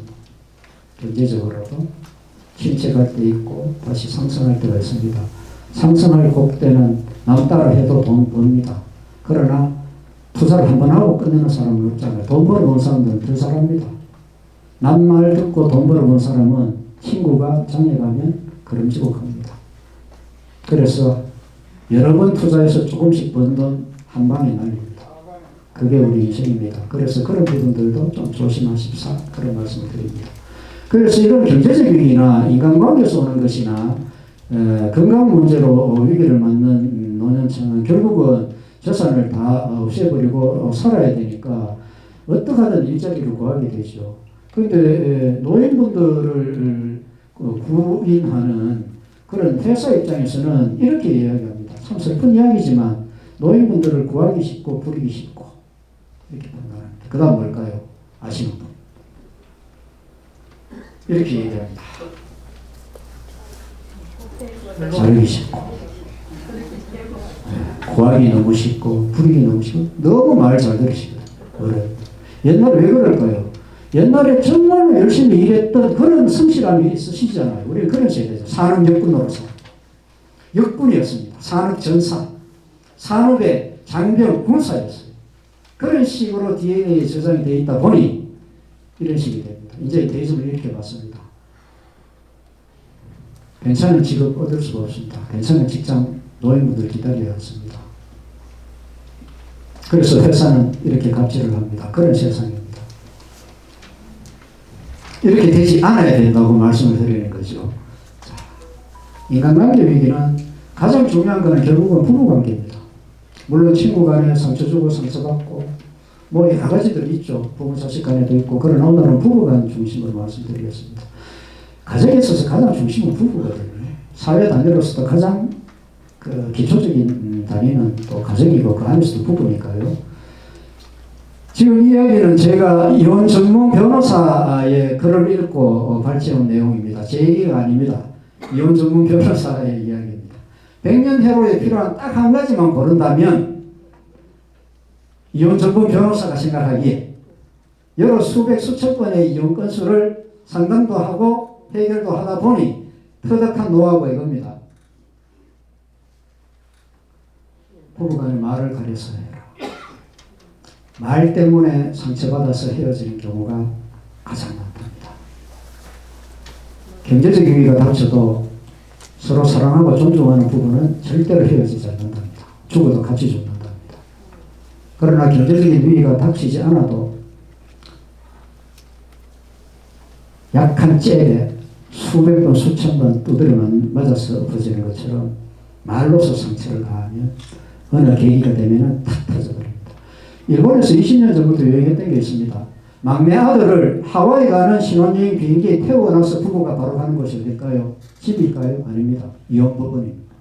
경제적으로도 침체갈 때 있고 다시 상승할 때가 있습니다. 상승할 곡때는 남 따라 해도 돈 법니다. 그러나 투자를 한번 하고 끝내는 사람은 없잖아요. 돈 벌어본 사람들은 더 잘합니다. 남 말 듣고 돈 벌어본 사람은 친구가 장에 가면 걸음지고 갑니다. 그래서 여러 번 투자해서 조금씩 번 돈 한 방에 날립니다. 그게 우리 인생입니다. 그래서 그런 부분들도 좀 조심하십사 그런 말씀을 드립니다. 그래서 이런 경제적 위기나 인간관계에서 오는 것이나 건강 문제로 위기를 맞는 노년층은 결국은 재산을 다 없애버리고 살아야 되니까 어떻게 하든 일자리를 구하게 되죠. 그런데 노인분들을 구인하는 그런 회사 입장에서는 이렇게 이야기합니다. 참 슬픈 이야기지만 노인분들을 구하기 쉽고 부리기 쉽고 이렇게 판단합니다. 그 다음 뭘까요? 아시는 분. 이렇게 얘기합니다. 자르기 쉽고 구하기 너무 쉽고 부리기 너무 쉽고 너무 말 잘 들으시거든요. 옛날에 왜 그럴까요? 옛날에 정말로 열심히 일했던 그런 성실함이 있으시잖아요. 우리는 그런 세대죠. 산업 역군으로서 역군이었습니다. 산업 전사, 산업의 장병 군사였어요. 그런 식으로 DNA에 저장이 되어 있다 보니 이런 식이 됩니다. 이제 대접을 이렇게 받습니다. 괜찮은 직업 얻을 수가 없습니다. 괜찮은 직장 노인분들 기다려야 합니다. 그래서 회사는 이렇게 갑질을 합니다. 그런 세상입니다. 이렇게 되지 않아야 된다고 말씀을 드리는 거죠. 자, 인간관계 위기는 가장 중요한 것은 결국은 부부관계입니다. 물론 친구 간에 상처 주고 상처받고 뭐 여러 가지들 있죠. 부부 자식 간에도 있고. 그러나 오늘은 부부간 중심으로 말씀드리겠습니다. 가정에 있어서 가장 중심은 부부거든요. 사회 단위로서도 가장 그 기초적인 단위는 또 가정이고 그 안에서도 부부니까요. 지금 이야기는 제가 이혼 전문 변호사의 글을 읽고 발췌한 내용입니다. 제 얘기가 아닙니다. 이혼 전문 변호사의 이야기입니다. 100년 해로에 필요한 딱 한 가지만 고른다면 이혼 전문 변호사가 생각하기에 여러 수백 수천 번의 이혼 건수를 상담도 하고 해결도 하다 보니 터득한 노하우가 이겁니다. 부부간의 말을 가려서 해라. 말 때문에 상처받아서 헤어지는 경우가 가장 많답니다. 경제적 위기가 닥쳐도 서로 사랑하고 존중하는 부부는 절대로 헤어지지 않는답니다. 죽어도 같이 죽는답니다. 그러나 경제적인 위기가 닥치지 않아도 약한 째에 수백 번 수천 번 두드려 맞아서 엎어지는 것처럼 말로서 상처를 가하면 어느 계기가 되면 탁 터져버립니다. 일본에서 20년 전부터 유행했던 게 있습니다. 막내 아들을 하와이 가는 신혼여행 비행기에 태우고 나서 부부가 바로 가는 곳이 어딜까요? 집일까요? 아닙니다. 이혼법원입니다.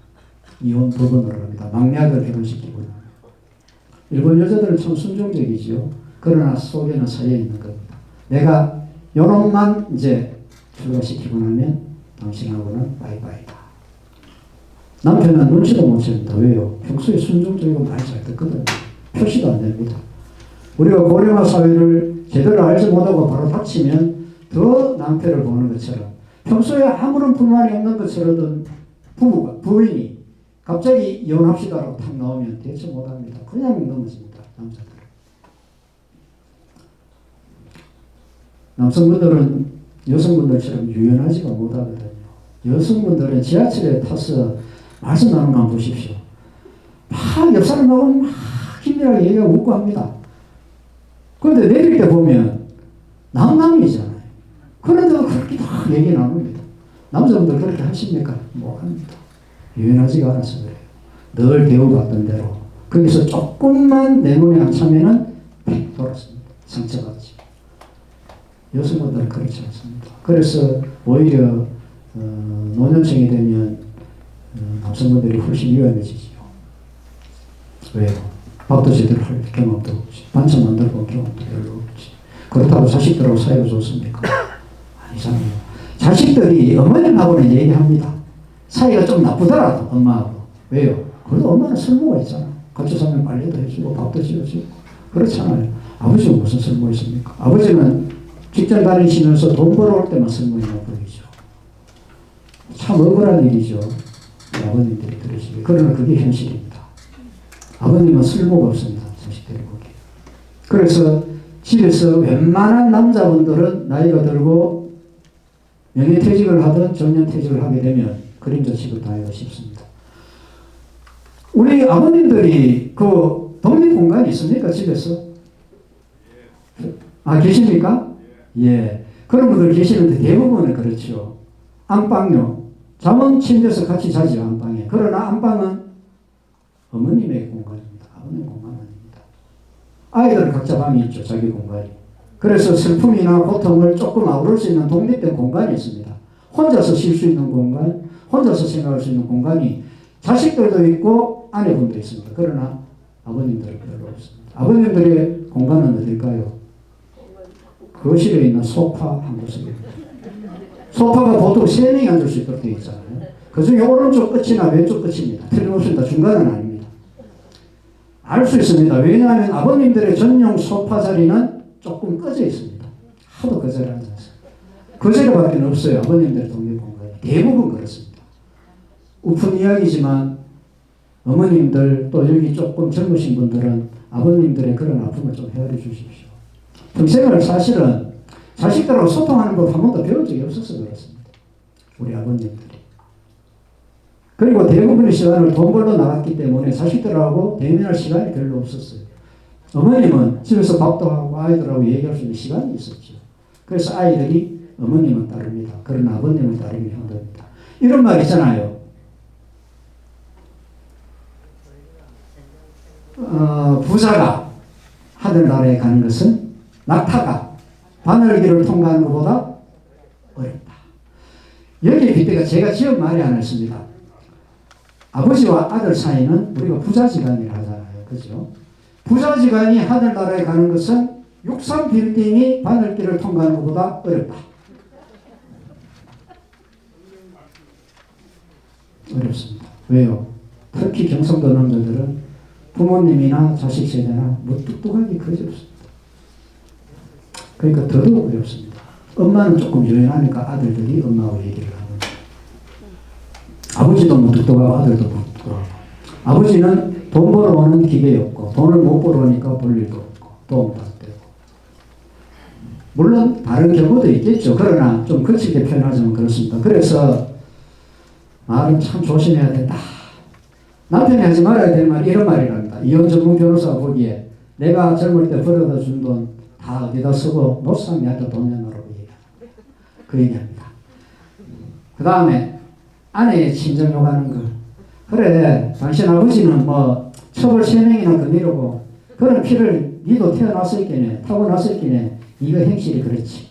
이혼법원으로 갑니다. 막내 아들을 결혼시키고 나면. 일본 여자들은 참 순종적이지요. 그러나 속에는 서여 있는 겁니다. 내가 요놈만 이제 출가시키고 나면 당신하고는 바이바이다. 남편은 눈치도 못 챕니다. 왜요? 평소에 순종적이고 말 잘 듣거든요. 표시도 안 됩니다. 우리가 고령화 사회를 제대로 알지 못하고 바로 닥치면 더 낭패를 보는 것처럼 평소에 아무런 불만이 없는 것처럼 부인이 갑자기 이혼합시다라고 탁 나오면 대처 못합니다. 그냥 넘어집니다. 남자들은. 남성분들은 여성분들처럼 유연하지가 못하거든요. 여성분들은 지하철에 타서 말씀 나누는 거 한번 보십시오. 막 옆 사람하고 막 긴밀하게 얘기하고 웃고 합니다. 그런데 내릴 때 보면 남남이잖아요. 그런데도 그렇게 막 얘기 나눕니다. 남자분들 그렇게 하십니까? 못 합니다. 유연하지가 않아서 그래요. 늘 대우받던 대로. 거기서 조금만 내 눈에 안 차면은 팩 돌았습니다. 상처받지. 여성분들은 그렇지 않습니다. 그래서 오히려 노년층이 되면 남성분들이 훨씬 위험해지죠. 왜요? 밥도 제대로 할 경험도 없지. 반찬 만들어 본 경험도 별로 없지. 그렇다고 자식들하고 사이가 좋습니까? 아니잖아요. 자식들이 어머님하고는 얘기합니다. 사이가 좀 나쁘더라도 엄마하고. 왜요? 그래도 엄마는 쓸모가 있잖아. 같이 살면 빨래도 해주고 밥도 지어주고. 그렇잖아요. 아버지는 무슨 쓸모 있습니까? 아버지는 직장 다니시면서 돈 벌어올 때만 쓸모 있는 분이죠. 참 억울한 일이죠. 아버님들이 들으시기. 그러나 그게 현실입니다. 아버님은 쓸모가 없습니다. 자식들이 보기에. 그래서 집에서 웬만한 남자분들은 나이가 들고 명예퇴직을 하든 정년퇴직을 하게 되면 그림자 취급당하기가 쉽습니다. 우리 아버님들이 그 독립공간이 있습니까? 집에서? 아, 계십니까? 예. 그런 분들 계시는데 대부분은 그렇죠. 안방요. 잠은 침대에서 같이 자죠, 안방에. 그러나 안방은 어머님의 공간입니다. 아버님 공간 아닙니다. 아이들은 각자 방이 있죠, 자기 공간이. 그래서 슬픔이나 고통을 조금 아우를 수 있는 독립된 공간이 있습니다. 혼자서 쉴 수 있는 공간, 혼자서 생각할 수 있는 공간이 자식들도 있고 아내분도 있습니다. 그러나 아버님들은 별로 없습니다. 아버님들의 공간은 어딜까요? 거실에 있는 소파 한 구석입니다. 소파가 보통 3명이 앉을 수 있도록 되어 있잖아요. 그 중에 오른쪽 끝이나 왼쪽 끝입니다. 틀림없습니다. 중간은 아닙니다. 알 수 있습니다. 왜냐하면 아버님들의 전용 소파 자리는 조금 꺼져 있습니다. 하도 그 자리에 앉아서. 그 자리밖에 없어요. 아버님들의 독립공간이. 대부분 그렇습니다. 우픈 이야기지만 어머님들 또 여기 조금 젊으신 분들은 아버님들의 그런 아픔을 좀 헤아려 주십시오. 평생을 사실은 자식들하고 소통하는 법 한 번도 배운 적이 없어서 그렇습니다. 우리 아버님들이. 그리고 대부분의 시간을 돈 벌러 나갔기 때문에 자식들하고 대면할 시간이 별로 없었어요. 어머님은 집에서 밥도 하고 아이들하고 얘기할 수 있는 시간이 있었죠. 그래서 아이들이 어머님은 따릅니다. 그러나 아버님은 따르기 힘듭니다. 이런 말 있잖아요. 부자가 하늘나라에 가는 것은 낙타가 바늘길을 통과하는 것보다 어렵다. 여기에 빗대가 제가 지은 말이 하나 있습니다. 아버지와 아들 사이는 우리가 부자지간이라 하잖아요. 그죠? 부자지간이 하늘나라에 가는 것은 63 빌딩이 바늘길을 통과하는 것보다 어렵다. 어렵습니다. 왜요? 특히 경상도 남자들은 부모님이나 자식 세대나 무뚝뚝하기 그지없습니다. 그러니까 더더욱 어렵습니다. 엄마는 조금 유연하니까 아들들이 엄마하고 얘기를 합니다. 아버지도 무뚝뚝하고 아들도 무뚝뚝하고. 아버지는 돈 벌어오는 기계였고 돈을 못 벌어오니까 볼 일도 없고 도움도 안 되고. 물론 다른 경우도 있겠죠. 그러나 좀 거칠게 표현하자면 그렇습니다. 그래서 말은 참 조심해야 된다. 남편이 하지 말아야 될 말이 이런 말이랍니다. 이혼 전문 변호사가 보기에 내가 젊을 때 벌어다 준 돈 다 어디다 쓰고 노상이한테 돈 내놓으라고 얘기합니다. 그 얘기합니다. 그 다음에 아내의 친정 요구하는 거. 그래, 당신 아버지는 뭐 처벌 3명이나 거느리고 그런 피를 니도 태어났을 게네, 타고났을 게네, 이거 행실이 그렇지.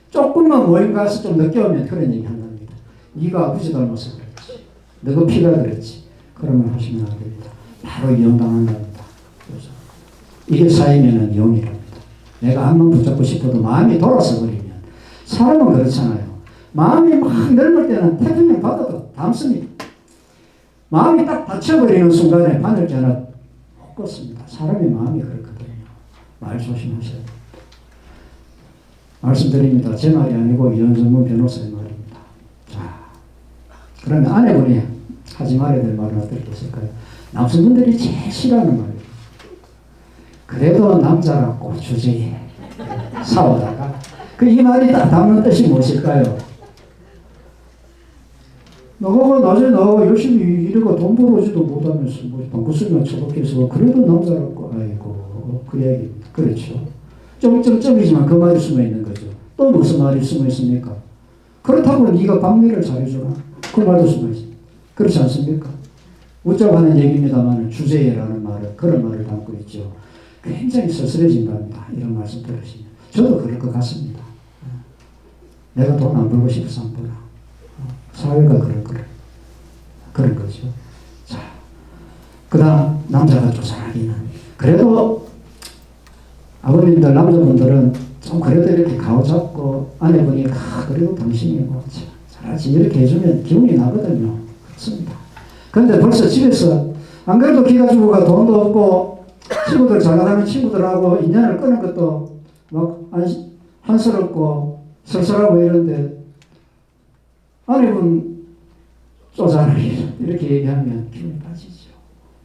조금만 모임 가서 좀 늦게 오면 그런 얘기 한답니다. 니가 아버지 닮아서 그렇지. 너가 피가 그렇지. 그런 말 하시면 안 됩니다. 바로 이혼당한답니다. 그래서 이게 쌓이면은 이혼이랍니다. 내가 한 번 붙잡고 싶어도 마음이 돌아서 버리면 사람은 그렇잖아요. 마음이 막 넓을 때는 태평양 바다도 담습니다. 마음이 딱 닫혀버리는 순간에 바늘기 하나 못 껐습니다. 사람의 마음이 그렇거든요. 말 조심하셔야 됩니다. 말씀드립니다. 제 말이 아니고 이혼 전문 변호사의 말입니다. 자, 그러면 아내분이 하지 말아야 될 말은 어떨 게 있을까요? 남성분들이 제일 싫어하는 말이에요. 그래도 남자라고 주제에 싸우다가 이 말이 딱 담는 뜻이 무엇일까요? 너가 나중에 나 열심히 일하고 돈 벌어오지도 못하면서 뭐 방구 쓰면 처박혀서 그래도 남자라고. 아이고 그 얘기입니다. 그렇죠. 점점점이지만 그 말이 숨어 있는 거죠. 또 무슨 말이 숨어 있습니까? 그렇다고 네가 방미를 잘해주나? 그 말도 숨어 있습니다. 그렇지 않습니까? 웃자고 하는 얘기입니다만 주제라는 말을 그런 말을 담고 있죠. 굉장히 쓸쓸해진답니다. 이런 말씀 들으시면. 저도 그럴 것 같습니다. 내가 돈 안 벌고 싶어서 안 벌어. 사회가 그런 거죠. 자, 그 다음 남자가 쫓아가기는 그래도 아버님들 남자분들은 좀 그래도 이렇게 가오잡고 아내분이 그래도 당신이 뭐 잘하지 이렇게 해주면 기운이 나거든요. 그렇습니다. 근데 벌써 집에서 안 그래도 기가 죽어가 돈도 없고 친구들 잘 나가는 친구들하고 인연을 끊은 것도 막 한스럽고 쓸쓸하고 이런데 아내분 쪼잔하게 이렇게 얘기하면 기운이 빠지죠.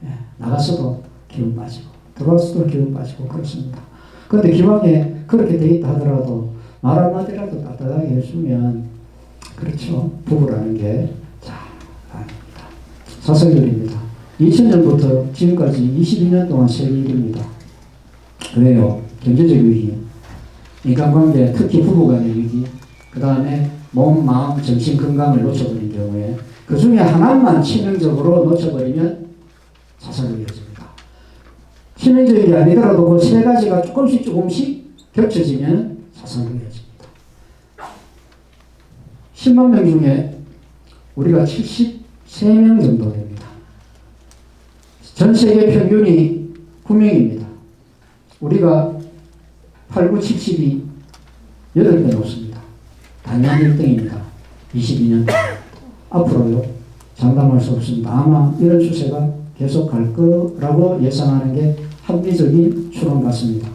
예, 나갔어도 기운 빠지고 들어왔어도 기운 빠지고 그렇습니다. 그런데 기왕에 그렇게 돼 있다 하더라도 말 한마디라도 따뜻하게 해주면 그렇죠. 부부라는 게 자, 아닙니다. 사설들입니다. 2000년부터 지금까지 22년 동안 세계 1위입니다. 왜요? 경제적 위기, 인간관계, 특히 부부간의 위기, 그 다음에 몸, 마음, 정신 건강을 놓쳐버린 경우에 그 중에 하나만 치명적으로 놓쳐버리면 자살로 이어집니다. 치명적인 게 아니더라도 그 세 가지가 조금씩 겹쳐지면 자살로 이어집니다. 10만 명 중에 우리가 73명 정도 됩니다. 전 세계 평균이 9명입니다. 우리가 8, 9, 70이 8배 높습니다. 단연 1등입니다. 22년 동안. 앞으로요. 장담할 수 없습니다. 아마 이런 추세가 계속 갈 거라고 예상하는 게 합리적인 추론 같습니다.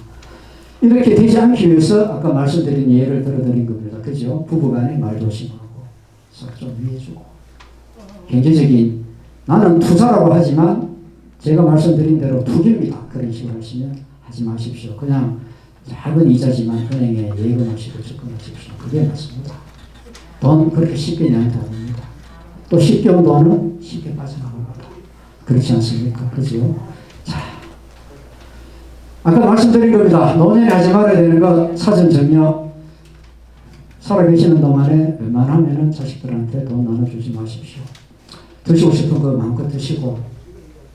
이렇게 되지 않기 위해서 아까 말씀드린 예를 들어드린 겁니다. 그죠? 부부간에 말 조심하고 속 좀 위해주고 경제적인 나는 투자라고 하지만 제가 말씀드린 대로 투기입니다. 그런 식으로 하시면 하지 마십시오. 그냥 작은 이자지만 은행에 예금하시고 접근하십시오. 그게 맞습니다. 돈 그렇게 쉽게 내한테 안 옵니다. 또 쉽게 온 돈은 쉽게 빠져나갑니다. 그렇지 않습니까? 그죠? 자, 아까 말씀드린 겁니다. 노년에 하지 말아야 되는 거 사전 정력. 살아계시는 동안에 웬만하면 자식들한테 돈 나눠주지 마십시오. 드시고 싶은 거 마음껏 드시고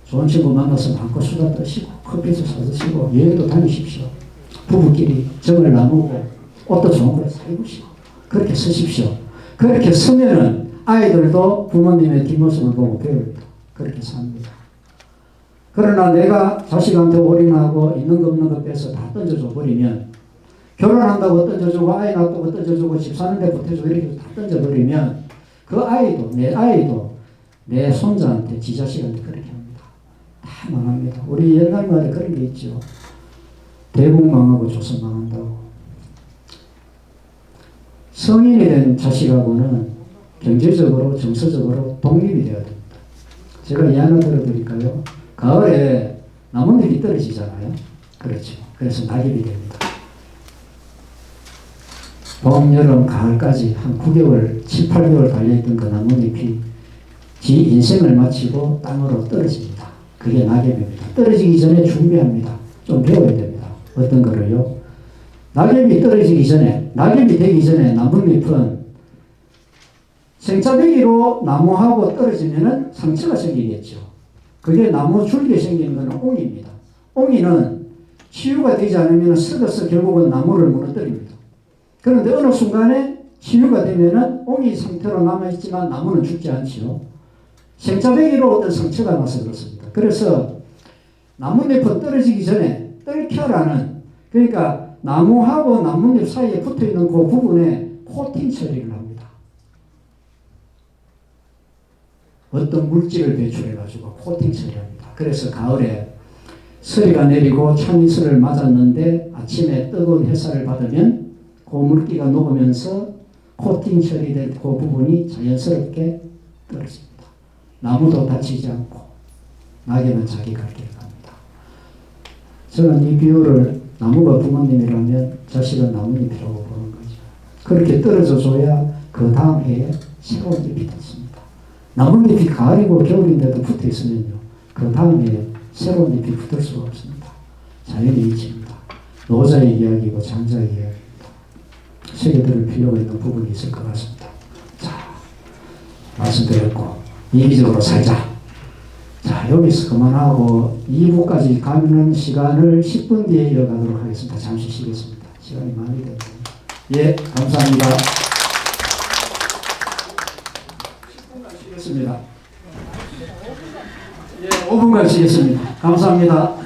좋은 친구 만나서 마음껏 수다 떠시고 커피도 사드시고 여행도 다니십시오. 부부끼리 정을 나누고 옷도 좋은 걸 사입으시고 그렇게 쓰십시오. 그렇게 쓰면은 아이들도 부모님의 뒷모습을 보고 배웁니다. 그렇게 삽니다. 그러나 내가 자식한테 올인하고 있는 거 없는 거 빼서 다 던져줘 버리면 결혼한다고 던져주고 아이 낳았다고 던져주고 집 사는데 보태주고 이렇게 다 던져버리면 그 아이도 내 손자한테 지 자식한테 그렇게 합니다. 다 망합니다. 우리 옛날 말에 그런 게 있죠. 대국 망하고 조선 망한다고. 성인이 된 자식하고는 경제적으로 정서적으로 독립이 되어야 됩니다. 제가 이 하나 들어드릴까요? 가을에 나뭇잎이 떨어지잖아요. 그렇죠. 그래서 낙엽이 됩니다. 봄, 여름, 가을까지 한 9개월, 7, 8개월 달려있던 그 나뭇잎이 지 인생을 마치고 땅으로 떨어집니다. 그게 낙엽입니다. 떨어지기 전에 준비합니다. 좀 배워야 됩니다. 어떤 거를요? 낙엽이 떨어지기 전에, 낙엽이 되기 전에 나뭇잎은 생짜배기로 나무하고 떨어지면은 상처가 생기겠죠. 그게 나무 줄기에 생기는 것은 옹입니다. 옹이는 치유가 되지 않으면 썩어서 결국은 나무를 무너뜨립니다. 그런데 어느 순간에 치유가 되면은 옹이 상태로 남아있지만 나무는 죽지 않지요. 생짜배기로 어떤 상처가 나서 그렇습니다. 그래서 나뭇잎은 떨어지기 전에 떨켜라는, 그러니까 나무하고 나뭇잎 사이에 붙어있는 그 부분에 코팅 처리를 합니다. 어떤 물질을 배출해가지고 코팅 처리합니다. 그래서 가을에 서리가 내리고 찬이슬을 맞았는데 아침에 뜨거운 햇살을 받으면 그 물기가 녹으면서 코팅 처리된 그 부분이 자연스럽게 떨어집니다. 나무도 다치지 않고 낙엽은 자기 갈 길을 갑니다. 저는 이 비유를 나무가 부모님이라면 자식은 나뭇잎이라고 보는 거죠. 그렇게 떨어져 줘야 그 다음 해에 새로운 잎이 돋습니다. 나뭇잎이 가을이고 겨울인데도 붙어 있으면요, 그 다음 해에 새로운 잎이 붙을 수가 없습니다. 자연의 이치입니다. 노자의 이야기고 장자의 이야기입니다. 새겨들을 필요가 있는 부분이 있을 것 같습니다. 자, 말씀드렸고 이기적으로 살자. 자, 여기서 그만하고 2부까지 가는 시간을 10분 뒤에 이어가도록 하겠습니다. 잠시 쉬겠습니다. 시간이 많이 됐네요. 예, 감사합니다. 10분간 쉬겠습니다. 예, 5분간 쉬겠습니다. 감사합니다.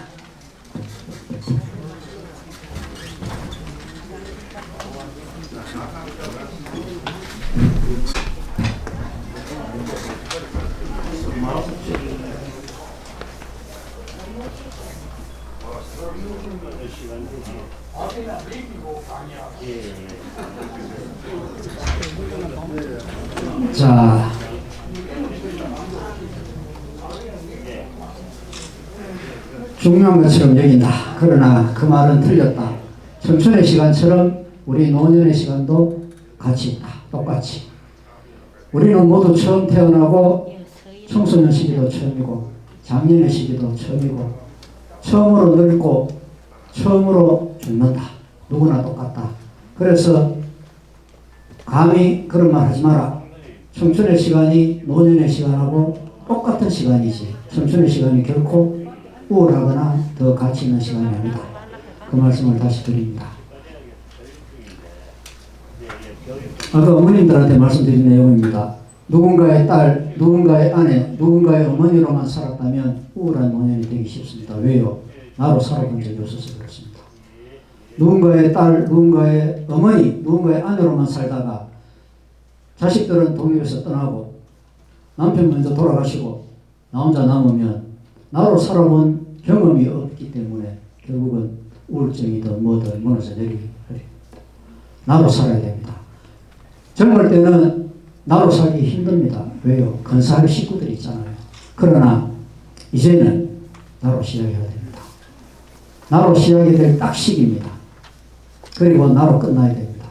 자, 중요한 것처럼 여긴다. 그러나 그 말은 틀렸다. 청춘의 시간처럼 우리 노년의 시간도 같이 있다. 똑같이. 우리는 모두 처음 태어나고 청소년 시기도 처음이고 장년의 시기도 처음이고 처음으로 늙고 처음으로 죽는다. 누구나 똑같다. 그래서 감히 그런 말 하지 마라. 청춘의 시간이 노년의 시간하고 똑같은 시간이지. 청춘의 시간이 결코 우월하거나 더 가치 있는 시간이 아니다. 그 말씀을 다시 드립니다. 아까 어머님들한테 말씀드린 내용입니다. 누군가의 딸, 누군가의 아내, 누군가의 어머니로만 살았다면 우울한 노년이 되기 쉽습니다. 왜요? 나로 살아본 적이 없어서 그렇습니다. 누군가의 딸, 누군가의 어머니, 누군가의 아내로만 살다가 자식들은 독립해서 떠나고 남편 먼저 돌아가시고 나 혼자 남으면 나로 살아본 경험이 없기 때문에 결국은 우울증이든 뭐든 무너져 내리기 어렵습니다. 나로 살아야 됩니다. 젊을 때는 나로 살기 힘듭니다. 왜요? 근사할 식구들이 있잖아요. 그러나 이제는 나로 시작해야 됩니다. 나로 시작이 될 딱 시기입니다. 그리고 나로 끝나야 됩니다.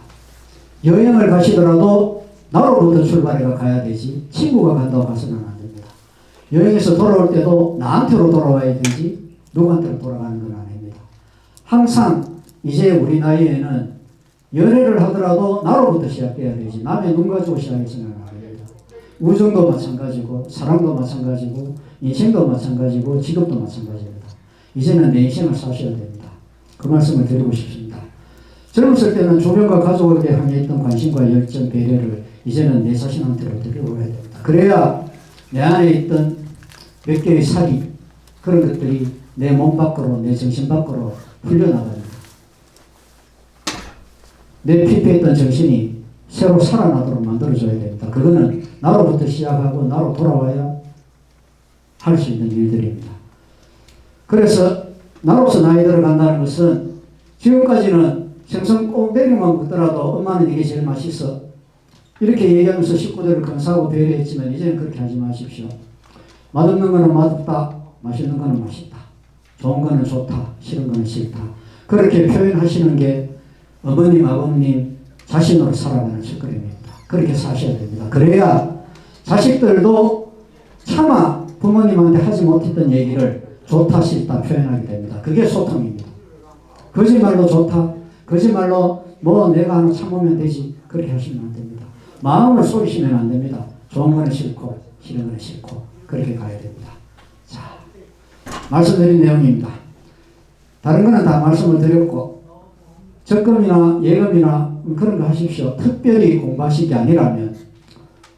여행을 가시더라도 나로부터 출발해가 가야 되지 친구가 간다고 가서는 안 됩니다. 여행에서 돌아올 때도 나한테로 돌아와야 되지 누구한테로 돌아가는 건 아닙니다. 항상 이제 우리 나이에는 연애를 하더라도 나로부터 시작해야 되지 남의 눈 가지고 시작해서는 안 됩니다. 우정도 마찬가지고 사랑도 마찬가지고 인생도 마찬가지고 직업도 마찬가지입니다. 이제는 내 인생을 사셔야 됩니다. 그 말씀을 드리고 싶습니다. 젊었을 때는 주변과 가족에게 향해 있던 관심과 열정, 배려를 이제는 내 자신한테로 데려오야 됩니다. 그래야 내 안에 있던 몇 개의 살이 그런 것들이 내 몸 밖으로 내 정신 밖으로 풀려나갑니다. 내 피폐했던 정신이 새로 살아나도록 만들어줘야 됩니다. 그거는 나로부터 시작하고 나로 돌아와야 할 수 있는 일들입니다. 그래서 나로서 나이 들어간다는 것은 지금까지는 생선 꽁대리만 먹더라도 엄마는 이게 제일 맛있어 이렇게 얘기하면서 식구들을 건사하고 배려했지만 이제는 그렇게 하지 마십시오. 맛없는 거는 맛없다, 맛있는 거는 맛있다, 좋은 거는 좋다, 싫은 거는 싫다 그렇게 표현하시는 게 어머님, 아버님 자신으로 살아가는 첫걸음입니다. 그렇게 사셔야 됩니다. 그래야 자식들도 차마 부모님한테 하지 못했던 얘기를 좋다, 싫다 표현하게 됩니다. 그게 소통입니다. 거짓말로 좋다, 거짓말로 뭐 내가 하나 참으면 되지 그렇게 하시면 안 됩니다. 마음을 속이시면 안 됩니다. 좋은 거는 싫고 싫은 거는 싫고 그렇게 가야 됩니다. 자, 말씀드린 내용입니다. 다른 거는 다 말씀을 드렸고 적금이나 예금이나 그런 거 하십시오. 특별히 공부하실 게 아니라면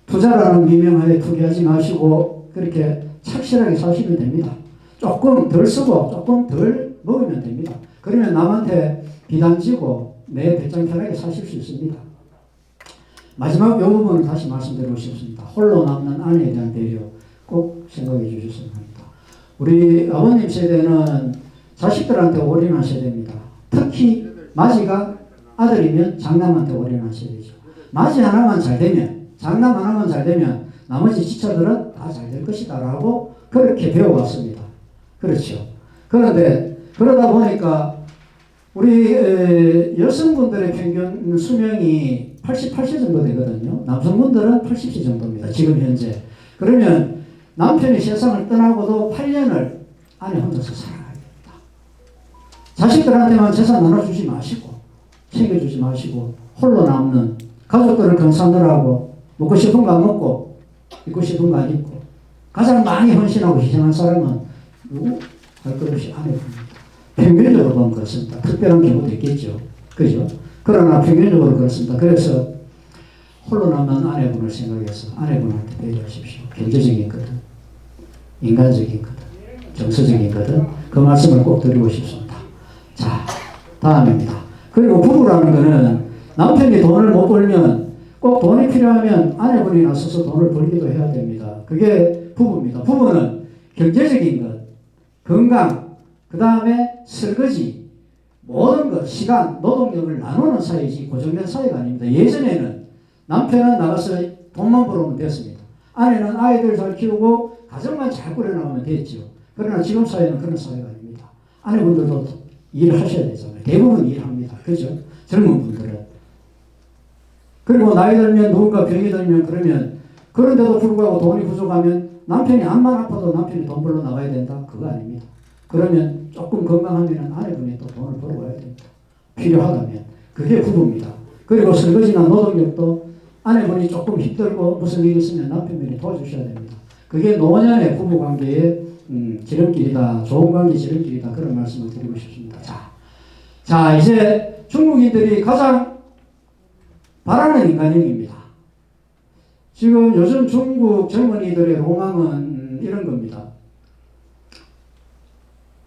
투자라는 미명하에 투기하지 마시고 그렇게 착실하게 사시면 됩니다. 조금 덜 쓰고 조금 덜 먹으면 됩니다. 그러면 남한테 비단 지고 내 배짱 편하게 사실 수 있습니다. 마지막 이 부분을 다시 말씀드리고 싶습니다. 홀로 남는 아내에 대한 배려 꼭 생각해 주셨으면 합니다. 우리 아버님 세대는 자식들한테 올인한 세대입니다. 특히 맞이가 아들이면 장남한테 올인한 세대죠. 맞이 하나만 잘 되면 장남 하나만 잘 되면 나머지 지처들은 다 잘 될 것이다 라고 그렇게 배워왔습니다. 그렇죠. 그런데 그러다 보니까 우리 여성분들의 평균 수명이 88세 정도 되거든요. 남성분들은 80세 정도입니다. 지금 현재. 그러면 남편이 세상을 떠나고도 8년을 아내 혼자서 살아가야 됩니다. 자식들한테만 재산 나눠주지 마시고 챙겨주지 마시고 홀로 남는 가족들을 건사느라고 먹고 싶은 거 안 먹고 입고 싶은 거 안 입고 가장 많이 헌신하고 희생한 사람은 누구? 할 것 없이 아내입니다. 평균적으로 보면 그렇습니다. 특별한 경우도 있겠죠. 그죠? 그러나 평균적으로 그렇습니다. 그래서 홀로 남은 아내분을 생각해서 아내분한테 배려하십시오. 경제적인 거든, 인간적인 거든, 정서적인 거든, 그 말씀을 꼭 드리고 싶습니다. 자, 다음입니다. 그리고 부부라는 거는 남편이 돈을 못 벌면 꼭 돈이 필요하면 아내분이 나서서 돈을 벌기도 해야 됩니다. 그게 부부입니다. 부부는 경제적인 것, 건강, 그 다음에 설거지, 모든 것, 시간, 노동력을 나누는 사이지 고정된 사이가 아닙니다. 예전에는 남편은 나가서 돈만 벌어오면 됐습니다. 아내는 아이들 잘 키우고 가정만 잘 꾸려나가면 됐죠. 그러나 지금 사회는 그런 사회가 아닙니다. 아내분들도 일을 하셔야 되잖아요. 대부분 일합니다. 그죠? 젊은 분들은. 그리고 나이 들면 누군가 병이 들면 그러면 그런데도 불구하고 돈이 부족하면 남편이 암만 아파도 남편이 돈 벌러 나가야 된다? 그거 아닙니다. 그러면 조금 건강하면 아내분이 또 돈을 벌어와야 됩니다. 필요하다면. 그게 부부입니다. 그리고 설거지나 노동력도 아내분이 조금 힘들고 무슨 일이 있으면 남편분이 도와주셔야 됩니다. 그게 노년의 부부관계의 지름길이다. 좋은 관계 지름길이다. 그런 말씀을 드리고 싶습니다. 자, 이제 중국인들이 가장 바라는 인간형입니다. 지금 요즘 중국 젊은이들의 로망은 이런 겁니다.